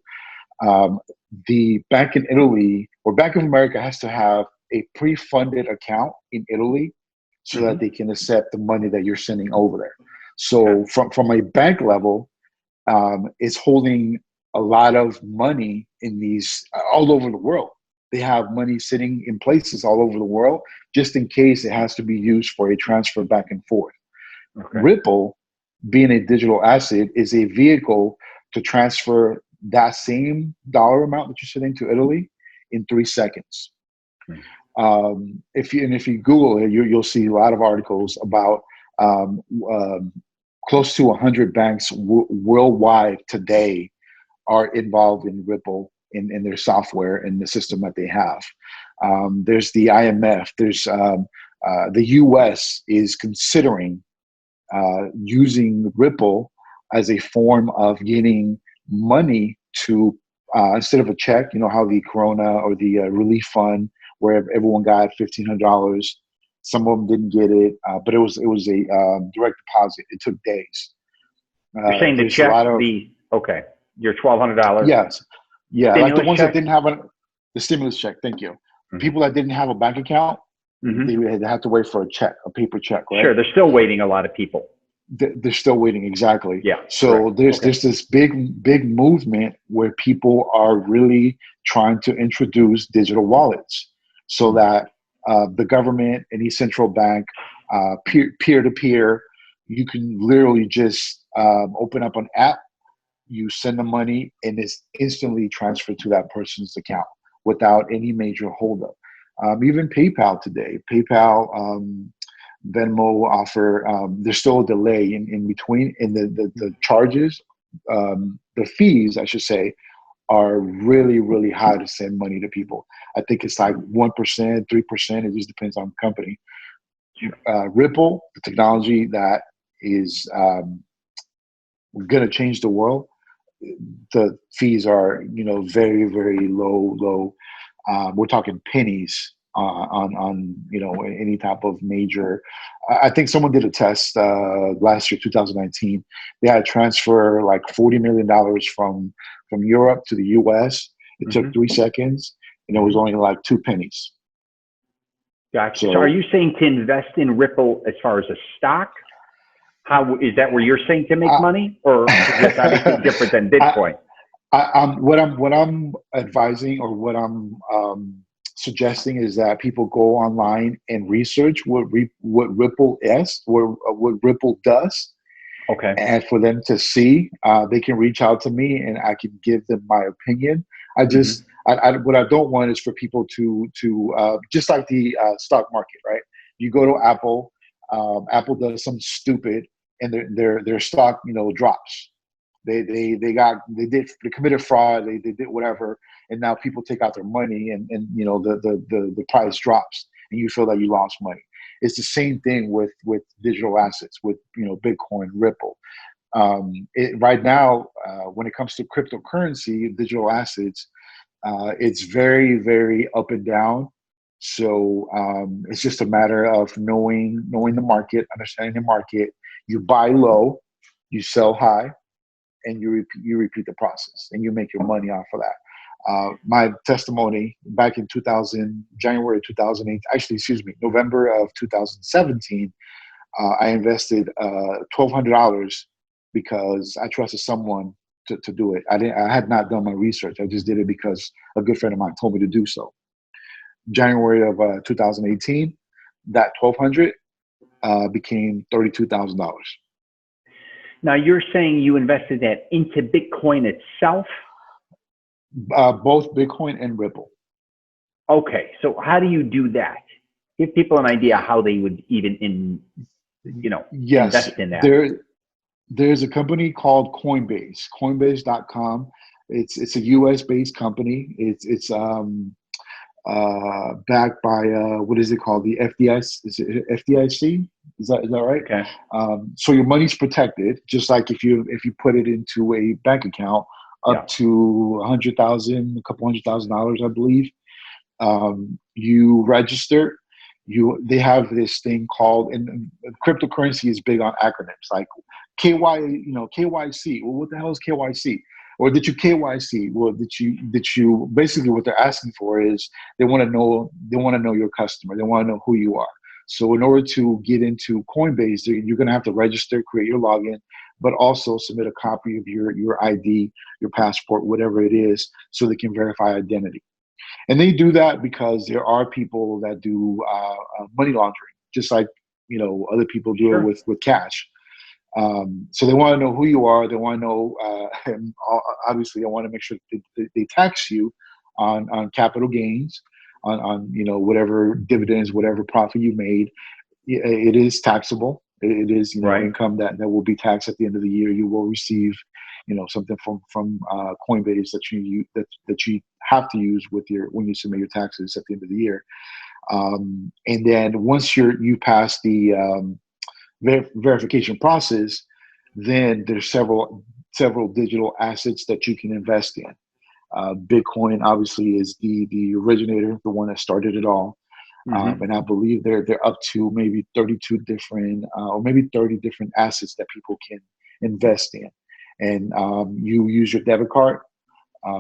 The bank in Italy, or Bank of America, has to have a pre-funded account in Italy so that they can accept the money that you're sending over there. So from a bank level, it's holding a lot of money in these all over the world. They have money sitting in places all over the world just in case it has to be used for a transfer back and forth. Ripple, being a digital asset, is a vehicle to transfer that same dollar amount that you're sending to Italy in 3 seconds. If you Google it, you'll see a lot of articles about close to 100 banks worldwide today are involved in Ripple in their software in the system that they have. There's the IMF. There's the US is considering using Ripple as a form of getting money to instead of a check. You know how the Corona or the relief fund, where everyone got $1,500. Some of them didn't get it, but it was a direct deposit. It took days. You're saying the There's a check, lot of okay, your $1,200 yes, yeah, like the stimulus ones that check? didn't have the stimulus check. Thank you. Mhm. People that didn't have a bank account, Mhm. they had to wait for a check, a paper check, right? Sure, they're still waiting, a lot of people. They're still waiting, exactly. Yeah, So correct. there's Okay. this big movement where people are really trying to introduce digital wallets, so that the government, any central bank, peer to peer, you can literally just open up an app, you send the money, and it's instantly transferred to that person's account without any major holdup. Even PayPal today, PayPal, Venmo offer, there's still a delay in between, and the charges, the fees, I should say, are really, really high to send money to people. I think it's like 1%, 3%. It just depends on the company. Ripple, the technology that is going to change the world, the fees are, very, very low. We're talking pennies on any type of major. I think someone did a test last year, 2019. They had to transfer like $40 million from Europe to the U.S. It took Mhm. 3 seconds, and it was only like 2 pennies. Gotcha. So are So you saying to invest in Ripple as far as a stock? How is that where you're saying to make money, or because that's obviously different than I, Bitcoin? what I'm advising, or what I'm suggesting, is that people go online and research what Ripple is, what Ripple does, Okay. and for them to see, they can reach out to me and I can give them my opinion. I Hmm. just what I don't want is for people to just like the stock market, right? You go to Apple, Apple does something stupid, and their stock drops. They committed fraud, they did whatever, and now people take out their money, and the price drops, and you feel that you lost money. It's the same thing with digital assets, with Bitcoin, Ripple. Right now, when it comes to cryptocurrency, digital assets, it's very, very up and down. So it's just a matter of knowing the market, understanding the market. You buy low, you sell high, and you repeat the process, and you make your money off of that. My testimony back in January 2008, actually, excuse me, November of 2017, I invested $1,200 because I trusted someone to do it. I had not done my research. I just did it because a good friend of mine told me to do so. January of 2018, that 1,200 became $32,000. Now you're saying you invested that into Bitcoin itself? Both Bitcoin and Ripple. Okay. So how do you do that? Give people an idea how they would even Yes, invest in that. there's a company called Coinbase, Coinbase.com. It's a US based company. It's backed by what is it called? The FDIC. Is it FDIC? Is that right? Okay. So your money's protected, just like if you put it into a bank account Yeah. up to a couple $100,000, I believe. You register. They have this thing called, and cryptocurrency is big on acronyms like KYC. Well, what the hell is KYC? Or did you KYC? Well, did you basically what they're asking for is they want to know your customer. They want to know who you are. So in order to get into Coinbase, you're going to have to register, create your login, but also submit a copy of your ID, your passport, whatever it is, so they can verify identity. And they do that because there are people that do money laundering, just like other people do it Sure. with cash. So they want to know who you are. They want to know, and obviously, they want to make sure they tax you on capital gains, on whatever dividends, whatever profit you made. It is taxable. It is Right. income that will be taxed at the end of the year. You will receive something from Coinbase that you have to use with when you submit your taxes at the end of the year. And then once you pass the verification process, then there's several digital assets that you can invest in. Bitcoin obviously is the originator, the one that started it all. And I believe they're up to maybe 32 different or maybe 30 different assets that people can invest in. And you use your debit card.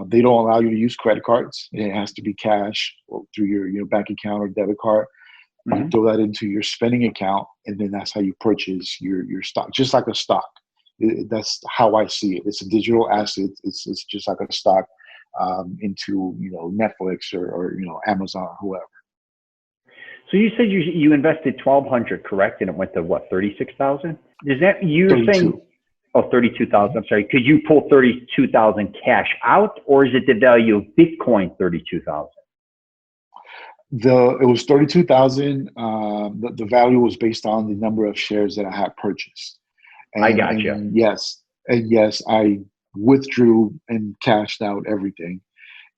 They don't allow you to use credit cards. It has to be cash or through your bank account or debit card. You throw that into your spending account, and then that's how you purchase your stock, just like a stock. That's how I see it. It's a digital asset. It's just like a stock into Netflix or Amazon or whoever. So you said you invested $1,200, correct? And it went to what, 36,000? Is that you're 32. saying? Oh, 32,000. I'm sorry. Could you pull 32,000 cash out, or is it the value of Bitcoin 32,000? It was 32,000. The value was based on the number of shares that I had purchased. I got you. And yes, I withdrew and cashed out everything.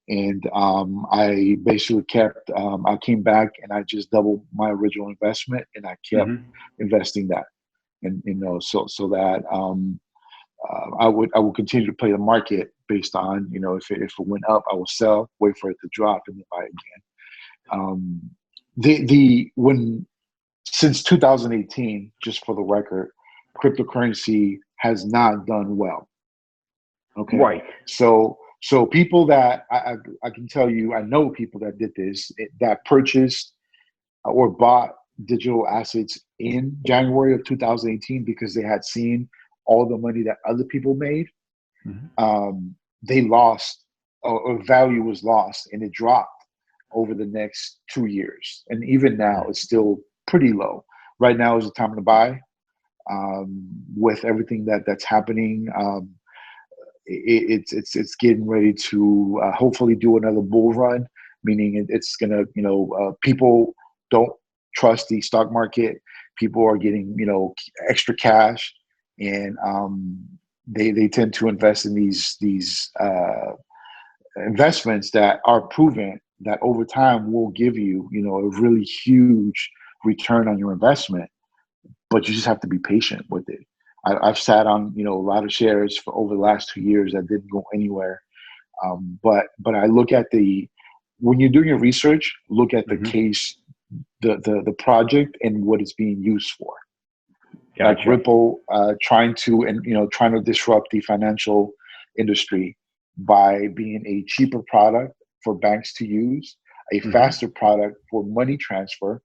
And I basically kept, I came back and I just doubled my original investment, and I kept investing that. And, so that I would continue to play the market based on, if it went up, I would sell, wait for it to drop, and then buy again. Since 2018, just for the record, cryptocurrency has not done well. Okay. Right. So people that I can tell you, I know people that did this, that purchased or bought digital assets in January of 2018 because they had seen all the money that other people made. They lost, or value was lost, and it dropped over the next 2 years. And even now, it's still pretty low. Right now is the time to buy. With everything that's happening, it's getting ready to hopefully do another bull run, meaning it's gonna, people don't trust the stock market. People are getting, extra cash, and they tend to invest in these investments that are proven that over time will give you, a really huge return on your investment, but you just have to be patient with it. I've sat on, a lot of shares for over the last 2 years that didn't go anywhere. But I look at when you're doing your research, look at the case, the project, and what it's being used for. Gotcha. Like Ripple, trying to disrupt the financial industry by being a cheaper product for banks to use, a faster product for money transfer.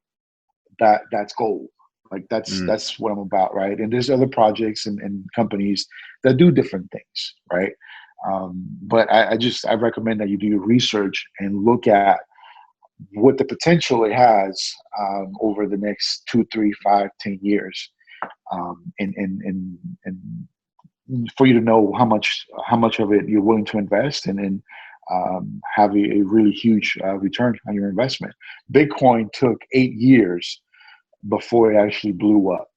That's gold. Like that's what I'm about, right? And there's other projects and companies that do different things, right? But I recommend that you do your research and look at what the potential it has over the next 2, 3, 5, 10 years, and for you to know how much of it you're willing to invest, and then have a really huge return on your investment. Bitcoin took 8 years before it actually blew up,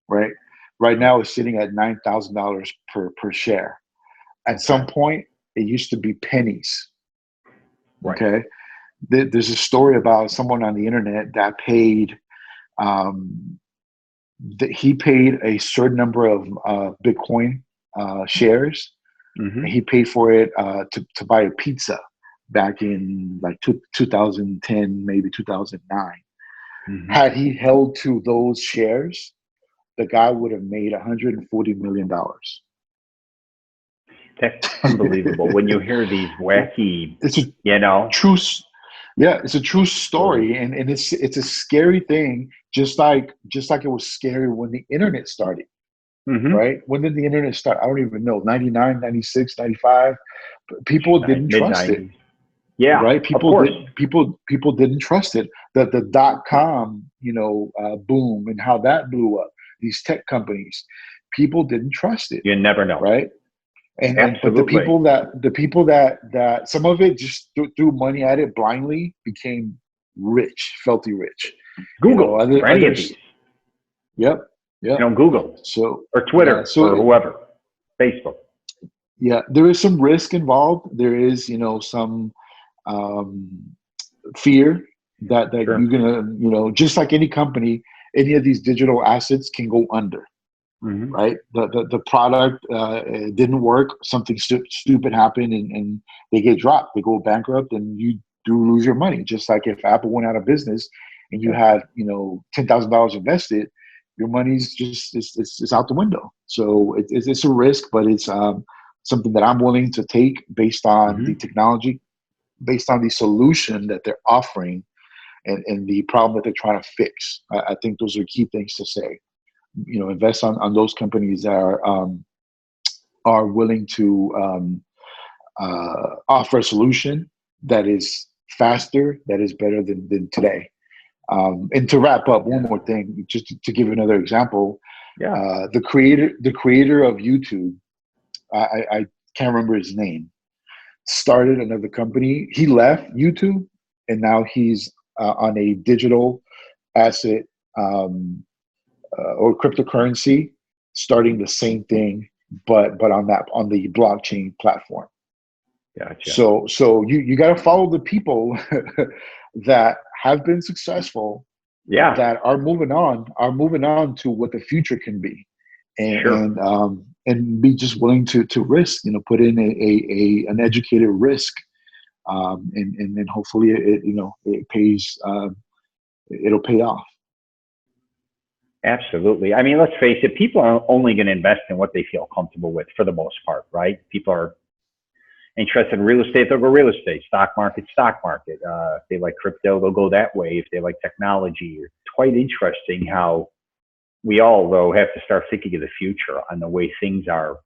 right? Right now it's sitting at $9,000 per share. At some point, it used to be pennies. Right. Okay. There's a story about someone on the internet that paid, he paid a certain number of Bitcoin shares. And he paid for it to buy a pizza back in like 2010, maybe 2009. Had he held to those shares, the guy would have made $140 million. That's unbelievable. When you hear these wacky, it's a true story, and it's a scary thing. Just like it was scary when the internet started, right? When did the internet start? I don't even know. 99, 96, 95. People didn't trust it. Yeah, right. People didn't trust it. The .com, boom, and how that blew up. These tech companies, people didn't trust it. You never know, right? But the people that some of it just threw money at it blindly became rich, filthy rich. Google, for any of these. Yep. Google, or Twitter, or whoever, Facebook. Yeah, there is some risk involved. There is, some um, fear that Sure. you're gonna, just like any company, any of these digital assets can go under, Hmm. right? The product didn't work, something stupid happened, and they get dropped, they go bankrupt, and you do lose your money. Just like if Apple went out of business and you Yeah. had, $10,000 invested, your money's just it's out the window. So it's a risk, but it's something that I'm willing to take based on the Hmm. technology, based on the solution that they're offering, and the problem that they're trying to fix. I think those are key things to say. Invest on those companies that are willing to offer a solution that is faster, that is better than today. And to wrap up, one Yeah. more thing, just to give another example, Yeah. the creator of YouTube, I can't remember his name, started another company. He left YouTube, and now he's on a digital asset, or cryptocurrency, starting the same thing, but on the blockchain platform. Gotcha. So you got to follow the people that have been successful, Yeah. that are moving on to what the future can be, and Sure. and be just willing to risk, put in an educated risk, and then hopefully it pays, it'll pay off. Absolutely. I mean, let's face it, people are only going to invest in what they feel comfortable with for the most part, right? People are interested in real estate, they'll go real estate, stock market, stock market. If they like crypto, they'll go that way. If they like technology, it's quite interesting how we all, though, have to start thinking of the future on the way things are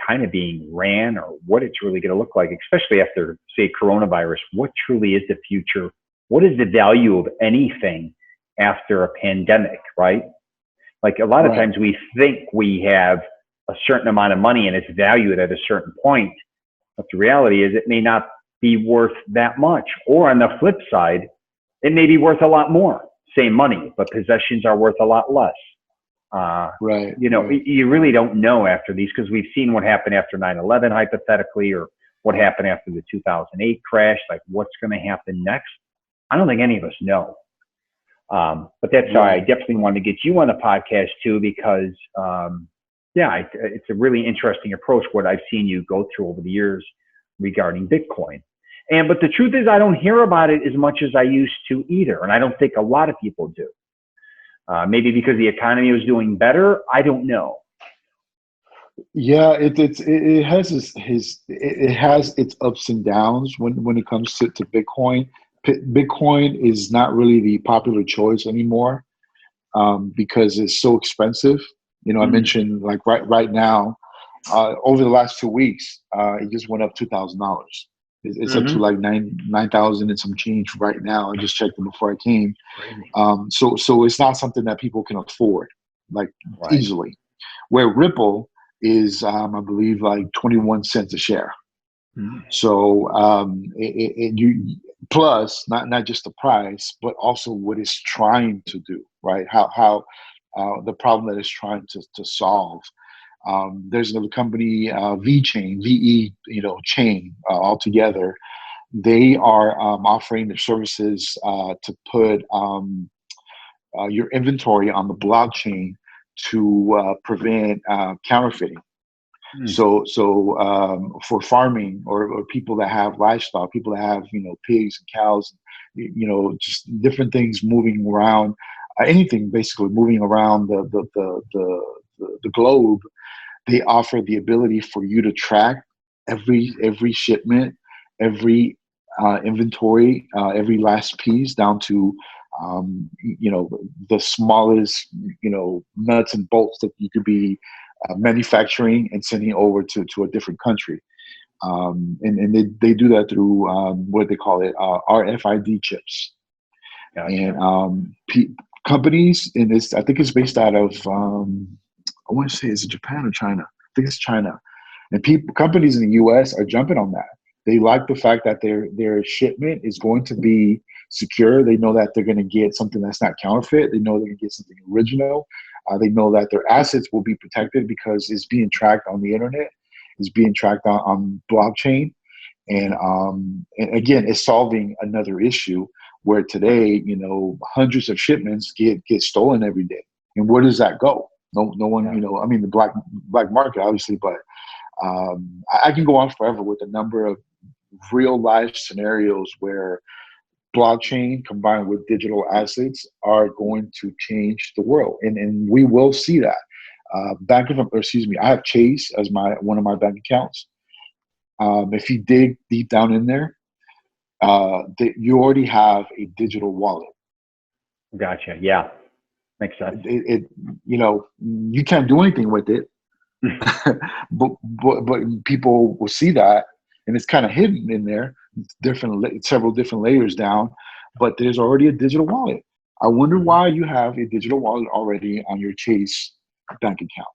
kind of being ran or what it's really going to look like, especially after, say, coronavirus. What truly is the future? What is the value of anything after a pandemic, right? Like a lot of Right. times we think we have a certain amount of money and it's valued at a certain point, but the reality is it may not be worth that much. Or on the flip side, it may be worth a lot more, same money, but possessions are worth a lot less. Uh, Right. Right. you really don't know after these because we've seen what happened after 9/11, hypothetically, or what happened after the 2008 crash. Like what's going to happen next? I don't think any of us know. But that's why I Right. definitely wanted to get you on the podcast too, because yeah, it's a really interesting approach. What I've seen you go through over the years regarding Bitcoin, but the truth is, I don't hear about it as much as I used to either, and I don't think a lot of people do. Maybe because the economy was doing better. I don't know. Yeah, it has it has its ups and downs when it comes to Bitcoin. Bitcoin is not really the popular choice anymore, because it's so expensive. I Mm, mentioned, like, right now, over the last 2 weeks, it just went up $2,000. It's up to mm-hmm. like nine thousand and some change right now. I just checked them before I came. Crazy. So it's not something that people can afford, like, Right. easily. Where Ripple is, I believe, like 21 cents a share. Mm, So, you, plus not just the price, but also what it's trying to do, right? The problem that it's trying to solve. There's another company, VE, chain, altogether. They are offering their services to put your inventory on the blockchain to prevent counterfeiting. mm, So for farming, or people that have livestock, people that have, pigs and cows, just different things moving around, anything basically moving around the globe, they offer the ability for you to track every shipment, every inventory, every last piece, down to the smallest, nuts and bolts that you could be manufacturing and sending over to a different country. And they do that through what they call it, RFID chips. And gotcha. companies in this, I think it's based out of, I want to say, is it Japan or China? I think it's China. And companies in the U.S. are jumping on that. They like the fact that their shipment is going to be secure. They know that they're going to get something that's not counterfeit. They know they're going to get something original. They know that their assets will be protected because it's being tracked on the internet. is being tracked on blockchain. And again, it's solving another issue where today, hundreds of shipments get stolen every day. And where does that go? No one, Yeah. I mean, the black market, obviously, but I can go on forever with a number of real life scenarios where blockchain combined with digital assets are going to change the world, and we will see that. I have Chase as one of my bank accounts. If you dig deep down in there, you already have a digital wallet. Gotcha. Yeah. Makes sense. You can't do anything with it, but people will see that, and it's kind of hidden in there, several different layers down. But there's already a digital wallet. I wonder why you have a digital wallet already on your Chase bank account.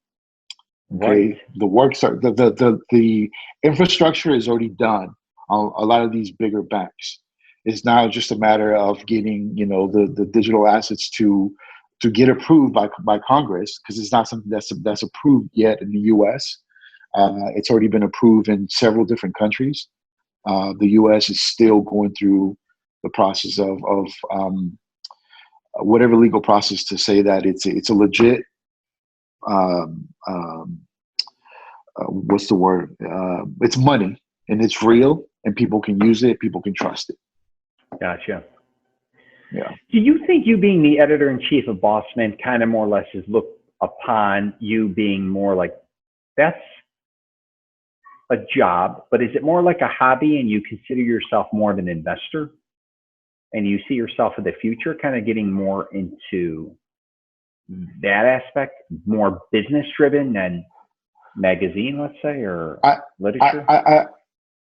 Okay, Right. the works are the infrastructure is already done on a lot of these bigger banks. It's now just a matter of getting the digital assets to get approved by Congress, because it's not something that's approved yet in the U.S. It's already been approved in several different countries. The U.S. is still going through the process of whatever legal process to say that it's a legit what's the word? It's money, and it's real, and people can use it. People can trust it. Gotcha. Yeah. Do you think you being the editor-in-chief of Bossman kind of more or less is looked upon you being more like that's a job, but is it more like a hobby and you consider yourself more of an investor and you see yourself in the future kind of getting more into that aspect, more business driven than magazine, let's say, or literature?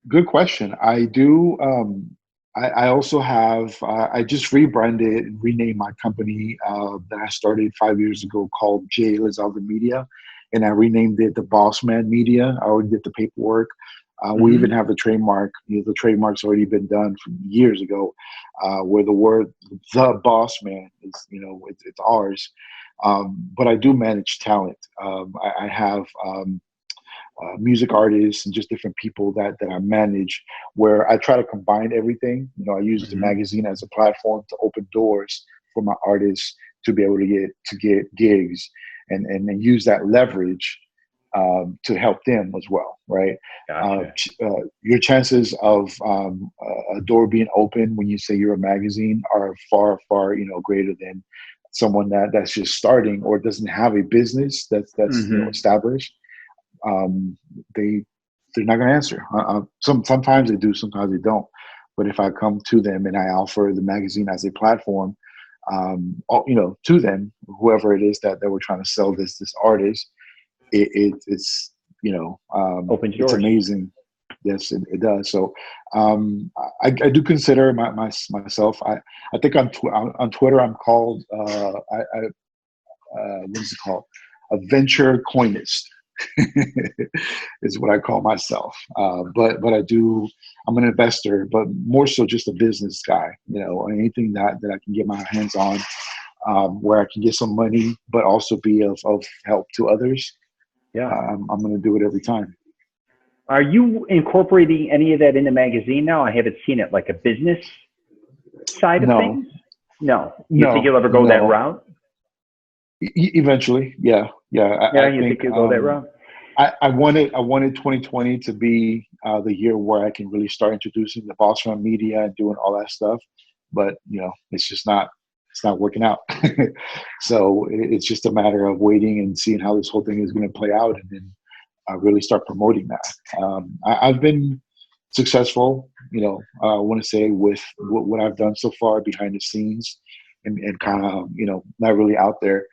Good question. I do. I also have. I just renamed my company that I started 5 years ago called Johnny Elizalde Media, and I renamed it the Boss Man Media. I already did the paperwork. We even have the trademark. The trademark's already been done from years ago, where the word "the Boss Man" is, it's ours. But I do manage talent. I have. Music artists and just different people that I manage, where I try to combine everything. I use the magazine as a platform to open doors for my artists to be able to get gigs and use that leverage to help them as well, right? Gotcha. Your chances of a door being open when you say you're a magazine are far, far, greater than someone that's just starting or doesn't have a business that's established. They're not going to answer. Sometimes they do, sometimes they don't. But if I come to them and I offer the magazine as a platform, to them, whoever it is that we're trying to sell this artist, it's Opens it's doors. amazing. Yes, it does. So I do consider myself. I think on Twitter I'm called what's it called? A venture coinist. Is what I call myself. But I'm an investor, but more so just a business guy. Anything that I can get my hands on, where I can get some money, but also be of help to others. Yeah. I'm going to do it every time. Are you incorporating any of that in the magazine now? I haven't seen it, like a business side of things. No. You think you'll ever go that route? Eventually, yeah. I think you'll go that route? I wanted 2020 to be the year where I can really start introducing the Boss Run media and doing all that stuff, but it's just not working out. So it's just a matter of waiting and seeing how this whole thing is going to play out, and then really start promoting that. I've been successful, I want to say, with what I've done so far behind the scenes, and kind of not really out there.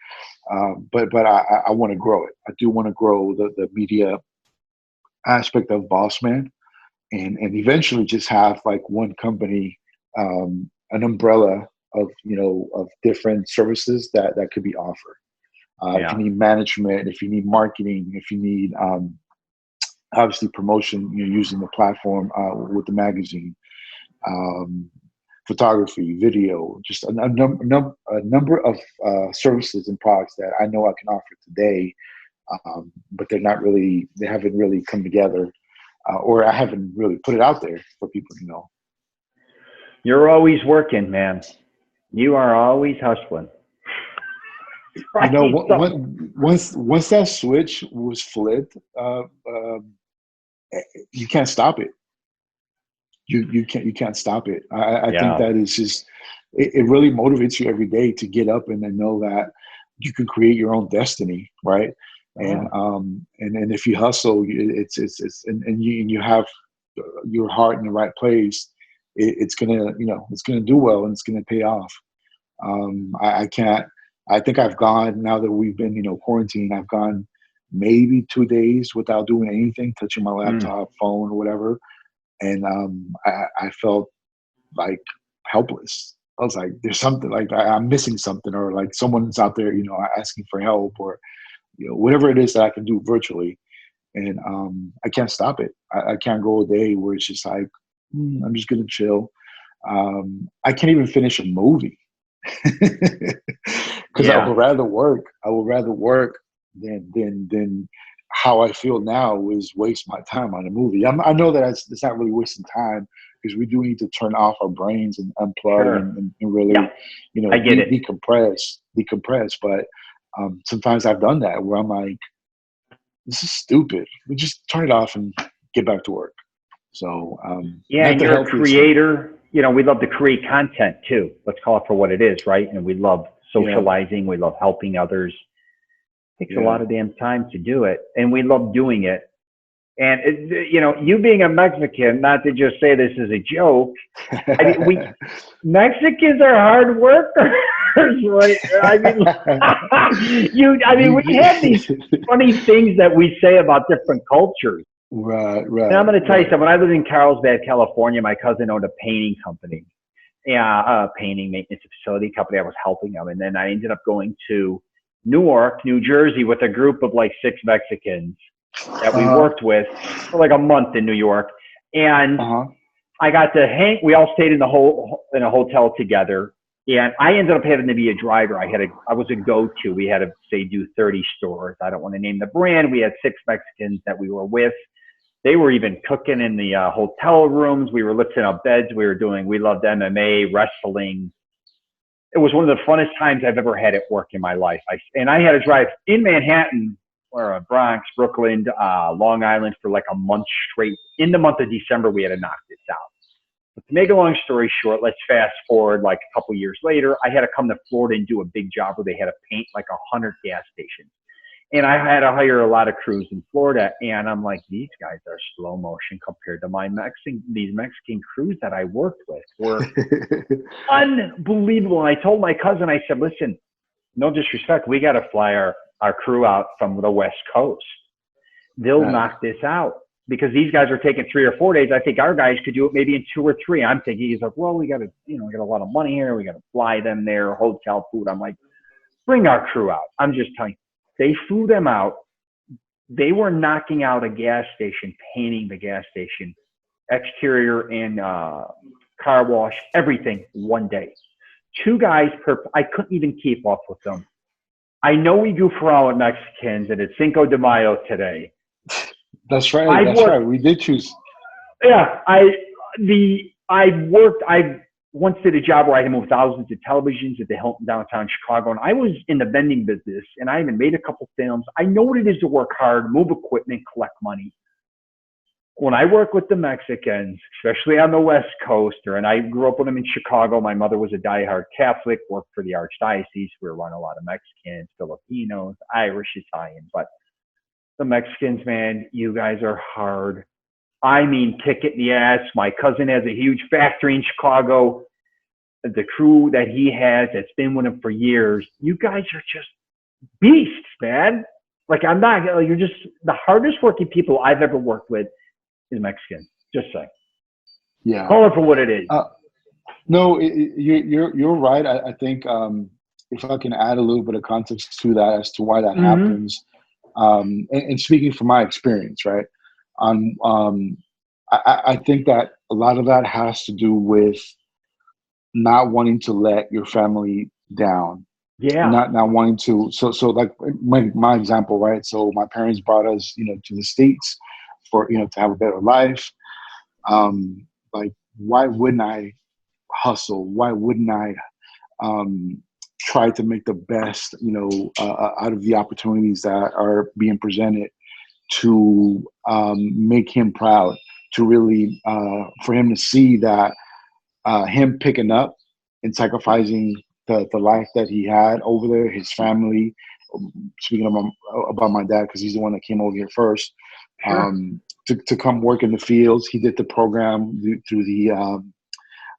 But I want to grow it. I do want to grow the media aspect of Boss Man, and eventually just have like one company, an umbrella of of different services that could be offered. If you need management, if you need marketing, if you need obviously promotion, using the platform with the magazine. Photography, video, just a number of services and products that I know I can offer today. but they haven't really come together, or I haven't really put it out there for people to know. You're always working, man. You are always hustling. You know, Right? once that switch was flipped, you can't stop it. You can't stop it. I think Yeah. that is just it really motivates you every day to get up and then know that you can create your own destiny, right? And Oh, and if you hustle, it's and you have your heart in the right place, it's gonna it's gonna do well and it's gonna pay off. I can't. I think I've gone now that we've been quarantined. I've gone maybe 2 days without doing anything, touching my mm, laptop, phone, or whatever, and I felt like helpless. I was like, there's something like I'm missing something, or like someone's out there, asking for help, or whatever it is that I can do virtually, and I can't stop it. I can't go a day where it's just like I'm just gonna chill. I can't even finish a movie because I yeah, would rather work. I would rather work than how I feel now is waste my time on a movie. I know that it's not really wasting time because we do need to turn off our brains and unplug sure. and really, Yeah, I get it. decompress. But sometimes I've done that where I'm like, this is stupid. We just turn it off and get back to work. So Yeah, not and the you're a healthiest thing. creator. You know, we love to create content too. Let's call it for what it is, right? And we love Yeah, socializing. We love helping others. It takes a yeah. lot of damn time to do it, and we love doing it. And you being a Mexican, not to just say this is a joke. I mean, we Mexicans are hard workers, right? I mean, you, we have these funny things that we say about different cultures. right, And I'm right, going to tell you right. something. When I lived in Carlsbad, California, my cousin owned a painting company, yeah, a painting maintenance facility company. I was helping him, and then I ended up going to Newark, New Jersey, with a group of like 6 Mexicans that we Uh-huh, worked with for like a month in New York, and uh-huh. I got to hang. We all stayed in a hotel together, and I ended up having to be a driver. I was a go-to. We had to say do 30 stores. I don't want to name the brand. We had 6 Mexicans that we were with. They were even cooking in the hotel rooms. We were lifting up beds. We loved MMA, wrestling. It was one of the funnest times I've ever had at work in my life. And I had to drive in Manhattan or Bronx, Brooklyn, Long Island for like a month straight. In the month of December, we had to knock this out. But to make a long story short, let's fast forward like a couple years later. I had to come to Florida and do a big job where they had to paint like 100 gas stations. And I had to hire a lot of crews in Florida. And I'm like, these guys are slow motion compared to these Mexican crews that I worked with were unbelievable. And I told my cousin, I said, listen, no disrespect, we got to fly our crew out from the West Coast. They'll Right. knock this out because these guys are taking 3 or 4 days. I think our guys could do it maybe in 2 or 3. I'm thinking, he's like, well, we got a lot of money here. We got to fly them there, hotel, food. I'm like, bring our crew out. I'm just telling you, they flew them out. They were knocking out a gas station, painting the gas station, exterior and car wash, everything one day. 2 guys I couldn't even keep up with them. I know we goof around with Mexicans and it's Cinco de Mayo today. That's right. I've That's right. worked, We did choose. yeah, I once did a job where I had moved thousands of televisions at the Hilton downtown Chicago, and I was in the vending business, and I even made a couple films. I know what it is to work hard, move equipment, collect money. When I work with the Mexicans, especially on the West Coast, and I grew up with them in Chicago. My mother was a diehard Catholic, worked for the Archdiocese. We were around a lot of Mexicans, Filipinos, Irish, Italian. But the Mexicans, man, you guys are hard. I mean, kick it in the ass. My cousin has a huge factory in Chicago. The crew that he has that's been with him for years, you guys are just beasts, man. Like, you're just the hardest working people I've ever worked with is Mexican. Just saying. Yeah. Call it for what it is. No, you're right. I think if I can add a little bit of context to that as to why that Mm-hmm. happens, and speaking from my experience, right? Um, um, I think that a lot of that has to do with not wanting to let your family down. Yeah. not wanting to. So like my example, right? So my parents brought us, to the States for, to have a better life. Like, why wouldn't I hustle? Why wouldn't I um, try to make the best, out of the opportunities that are being presented to make him proud, to really, for him to see that him picking up and sacrificing the life that he had over there, his family. Speaking about my dad, because he's the one that came over here first, Sure. to come work in the fields. He did the program through the,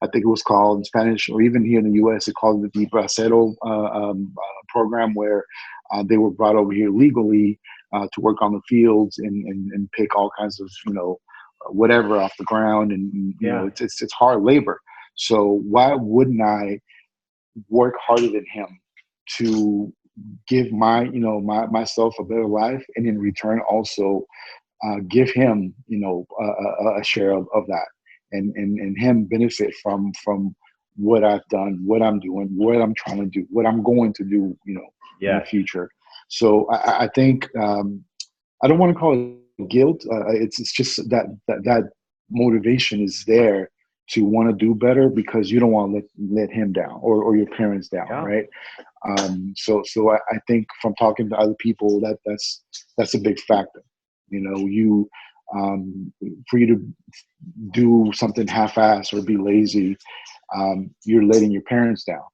I think it was called in Spanish, or even here in the U.S., they called it the Bracero program, where they were brought over here legally to work on the fields and pick all kinds of, whatever off the ground. And, Yeah. it's hard labor. So why wouldn't I work harder than him to give myself a better life, and in return also give him, a share of that, and him benefit from what I've done, what I'm doing, what I'm trying to do, what I'm going to do, in the Yes. future. So I think, I don't want to call it guilt. It's just that motivation is there to want to do better, because you don't want to let him down, or your parents down, Yeah. right? So I think from talking to other people, that's a big factor. You for you to do something half-ass or be lazy, you're letting your parents down.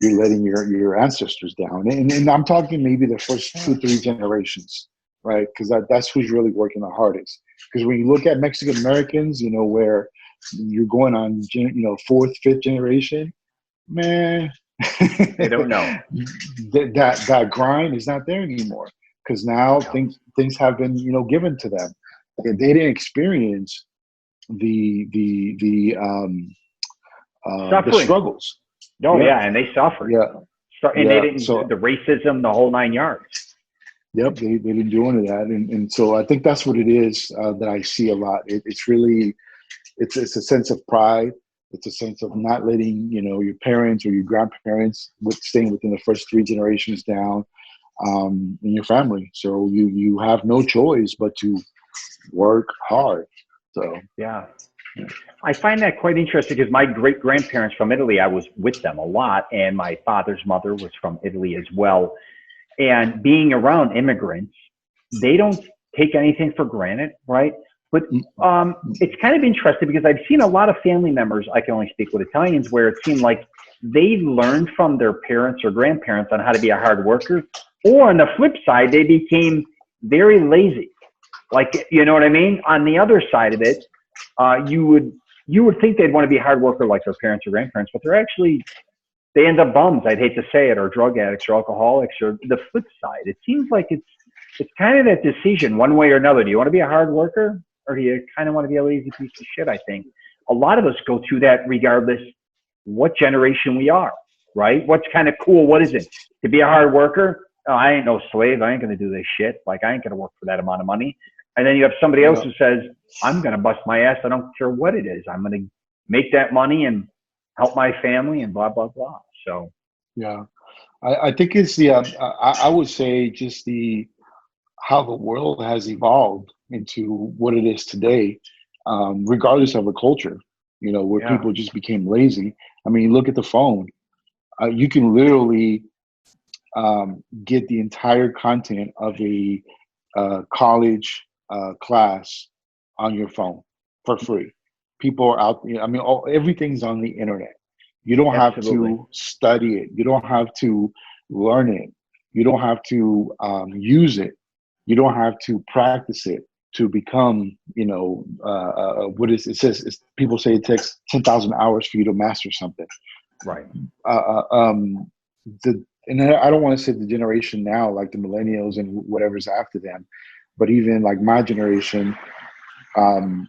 You're letting your ancestors down, and I'm talking maybe the first two, Yeah. three generations, right? Because that's who's really working the hardest. Because when you look at Mexican Americans, where you're going on, fourth, fifth generation, man, They don't know. that grind is not there anymore, because now No. things have been, given to them. They didn't experience the Suffering. struggles. Oh Yeah, yeah, and they suffered. yeah, And they yeah. didn't, So the racism, the whole 9 yards. yep, they didn't do any of that, and so I think that's what it is, that I see a lot. It's really, it's a sense of pride. It's a sense of not letting, your parents or your grandparents, staying within the first three generations down, in your family. So you have no choice but to work hard. So Yeah. I find that quite interesting because my great grandparents from Italy, I was with them a lot, and my father's mother was from Italy as well. And being around immigrants, they don't take anything for granted, right? But it's kind of interesting because I've seen a lot of family members, I can only speak with Italians, where it seemed like they learned from their parents or grandparents on how to be a hard worker. Or on the flip side, they became very lazy. Like, you know what I mean? On the other side of it, you would think they'd want to be a hard worker like their parents or grandparents, but they end up bums. I'd hate to say it, or drug addicts, or alcoholics, or the flip side. It seems like it's kind of that decision, one way or another. Do you want to be a hard worker, or do you kind of want to be a lazy piece of shit? I think a lot of us go through that regardless what generation we are, right? What's kind of cool? What is it to be a hard worker? Oh, I ain't no slave. I ain't gonna do this shit. Like, I ain't gonna work for that amount of money. And then you have somebody else yeah, who says, I'm gonna bust my ass. I don't care what it is. I'm gonna make that money and help my family and blah blah blah. So yeah. I think it's the, I would say, just the how the world has evolved into what it is today, regardless of a culture, where yeah, people just became lazy. I mean, look at the phone. You can literally, get the entire content of a college class on your phone for free. People are out. I mean, everything's on the internet. You don't have absolutely. to study it. You don't have to learn it. You don't have to use it. You don't have to practice it to become. What is it says? People say it takes 10,000 hours for you to master something. Right. The and I don't want to say the generation now, like the millennials and whatever's after them, but even like my generation, um,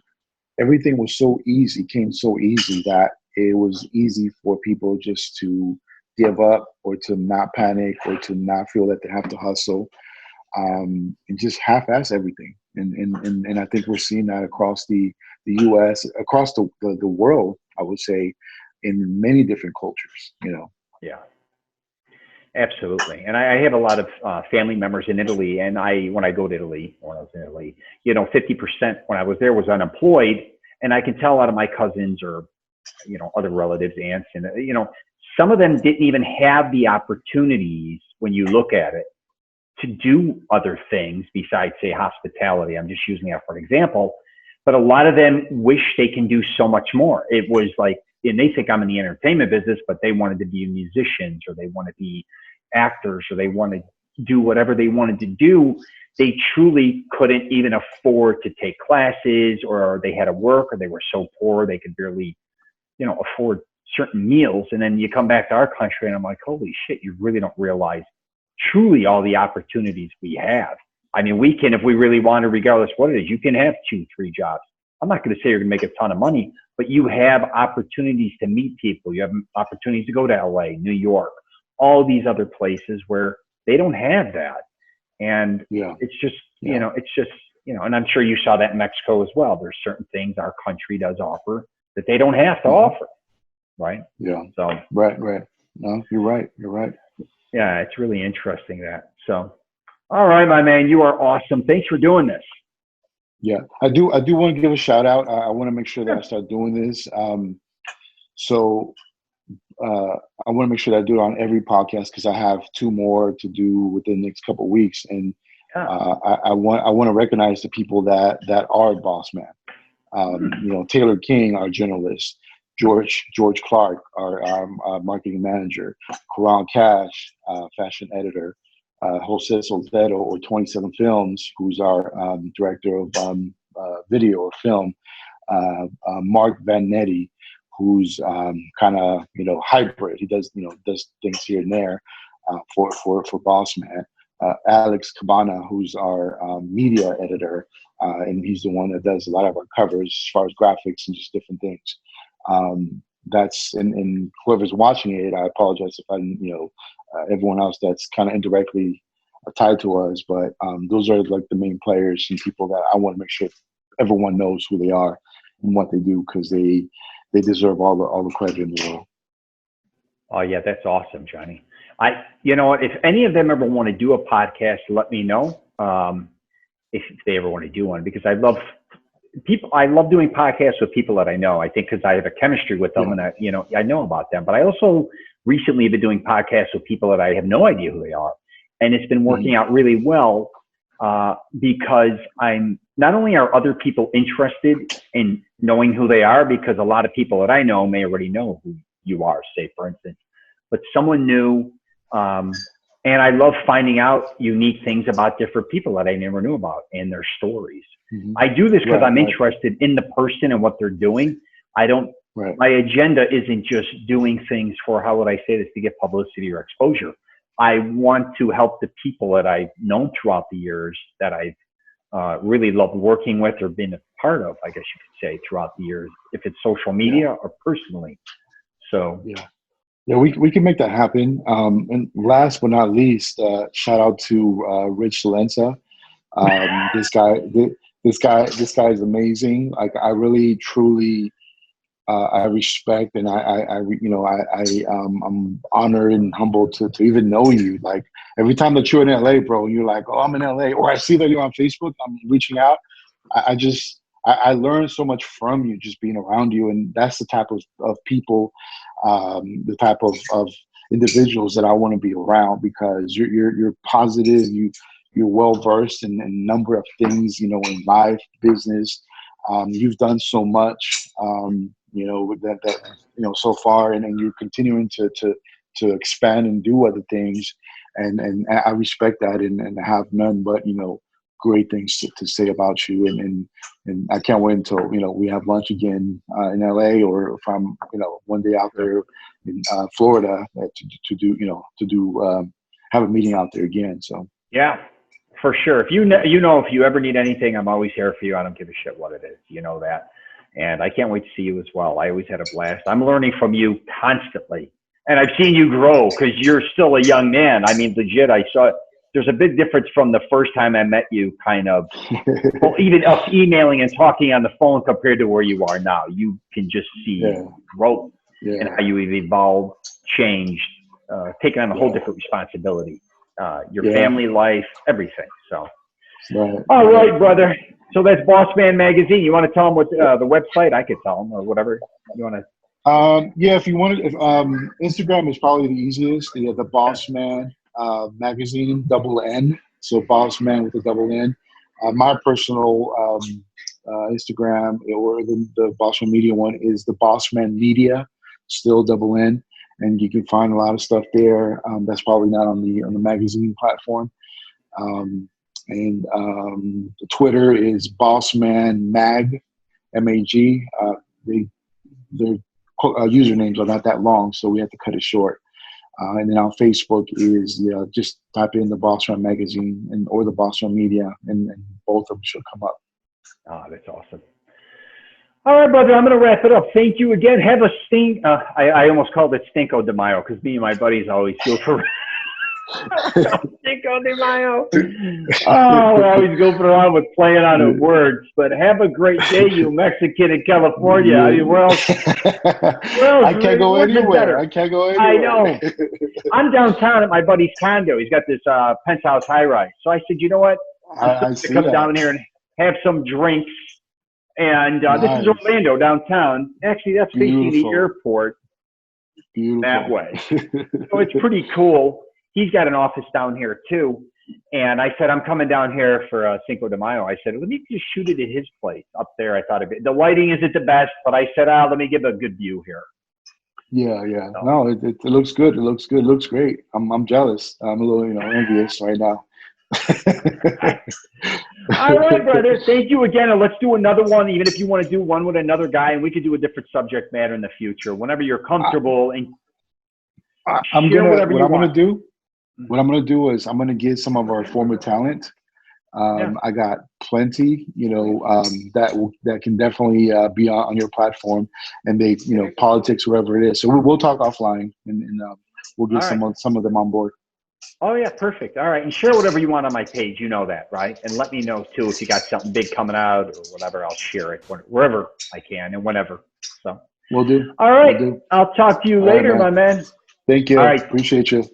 everything was so easy, came so easy, that it was easy for people just to give up, or to not panic, or to not feel that they have to hustle, and just half-ass everything. And I think we're seeing that across the U.S., across the world, I would say, in many different cultures. Yeah. Absolutely. And I have a lot of family members in Italy. And when I go to Italy, when I was in Italy, 50% when I was there was unemployed. And I can tell a lot of my cousins or, other relatives, aunts, and, some of them didn't even have the opportunities when you look at it to do other things besides, say, hospitality. I'm just using that for an example. But a lot of them wish they can do so much more. It was like, and they think I'm in the entertainment business, but they wanted to be musicians, or they want to be actors, or they want to do whatever they wanted to do. They truly couldn't even afford to take classes, or they had to work, or they were so poor they could barely, afford certain meals. And then you come back to our country and I'm like, holy shit, you really don't realize truly all the opportunities we have. I mean, we can, if we really want to, regardless what it is, you can have 2-3 jobs. I'm not going to say you're going to make a ton of money, but you have opportunities to meet people. You have opportunities to go to LA, New York, all these other places where they don't have that. And it's just, and I'm sure you saw that in Mexico as well. There's certain things our country does offer that they don't have to offer. Right. Yeah. So, right. No, you're right. Yeah. It's really interesting that. So, all right, my man, you are awesome. Thanks for doing this. Yeah, I do want to give a shout out. I want to make sure that I start doing this. So I want to make sure that I do it on every podcast, because I have 2 more to do within the next couple of weeks, and I want to recognize the people that are boss man. Taylor King, our journalist, George Clark, our marketing manager, Karan Cash, fashion editor, Jose Soltero, or 27 Films, who's our director of video or film, Mark Van Netty, who's kind of hybrid. He does things here and there for Boss Man. Alex Cabana, who's our media editor, and he's the one that does a lot of our covers as far as graphics and just different things. That's and whoever's watching it, I apologize if I didn't, everyone else that's kind of indirectly tied to us, but those are like the main players and people that I want to make sure everyone knows who they are and what they do, because they deserve all the credit in the world. Oh yeah, that's awesome, Johnny. If any of them ever want to do a podcast, let me know. If they ever want to do one, because I love doing podcasts with people that I know. I think because I have a chemistry with them, and I know about them. But I also recently have been doing podcasts with people that I have no idea who they are, and it's been working out really well because I'm not only are other people interested in knowing who they are, because a lot of people that I know may already know who you are, say for instance, but someone new. And I love finding out unique things about different people that I never knew about and their stories. I do this because I'm interested in the person and what they're doing. My agenda isn't just doing things for, how would I say this, to get publicity or exposure. I want to help the people that I've known throughout the years, that I've really loved working with or been a part of, I guess you could say, throughout the years, if it's social media or personally. So yeah, we can make that happen. And last but not least, shout out to Rich Celenza. This guy is amazing. Like, I really, truly, I respect, and I'm honored and humbled to even know you. Like, every time that you're in LA, bro, you're like, oh, I'm in LA, or I see that you're on Facebook, I'm reaching out. I learned so much from you just being around you, and that's the type of people, the type of individuals that I want to be around, because you're positive, you're well versed in a number of things, in life, business. You've done so much, so far, and you're continuing to expand and do other things, and I respect that, and have none but great things to say about you, and I can't wait until we have lunch again in LA, or if I'm one day out there in Florida to have a meeting out there again. So yeah, for sure. If if you ever need anything, I'm always here for you. I don't give a shit what it is, that, and I can't wait to see you as well. I always had a blast. I'm learning from you constantly, and I've seen you grow, because you're still a young man. I mean, legit, I saw it. There's a big difference from the first time I met you, kind of, well, even us emailing and talking on the phone, compared to where you are now. You can just see growth and how you have evolved, changed, taking on a whole different responsibility, your family life, everything. So, all right, brother. So that's Boss Man Magazine. You want to tell them what the website? I could tell them or whatever you want to. Yeah, if you wanted, Instagram is probably the easiest. The Boss Man Magazine, double N. So Boss Man with a double N. My personal Instagram or the Boss Man Media one is the Boss Man Media, still double N, and you can find a lot of stuff there. That's probably not on the magazine platform. And the Twitter is Boss Man Mag, MAG. Their usernames are not that long, so we have to cut it short. And then on Facebook is just type in the Boss Man Magazine or the Boss Man Media, and both of them should come up. Oh, that's awesome. All right, brother, I'm going to wrap it up. Thank you again. Have a stink. I almost called it Stinko de Mayo because me and my buddies always go for Stinko de Mayo. Oh, we always go around with playing on the words. But have a great day, you Mexican in California. I mean, where else? I can't go anywhere. I can't go anywhere. I know. I'm downtown at my buddy's condo. He's got this penthouse high-rise. So I said, you know what? I'm to come down here and have some drinks. And this is Orlando, downtown. Actually, that's facing the airport that way. So it's pretty cool. He's got an office down here, too. And I said, I'm coming down here for Cinco de Mayo. I said, let me just shoot it at his place up there. I thought the lighting isn't the best, but I said, let me give a good view here. Yeah. So. No, it looks good. It looks good. It looks great. I'm jealous. I'm a little, envious right now. All right, brother. Thank you again. And let's do another one, even if you want to do one with another guy, and we could do a different subject matter in the future, whenever you're comfortable. And what I'm gonna do is I'm gonna get some of our former talent. I got plenty, that can definitely be on your platform, and they, politics, wherever it is. So we'll talk offline, and we'll get some of them on board. Oh, yeah, perfect. All right. And share whatever you want on my page. You know that, right? And let me know, too, if you got something big coming out or whatever. I'll share it wherever I can and whenever. So we'll do. All right. I'll talk to you later, my man. Thank you. All right. Appreciate you.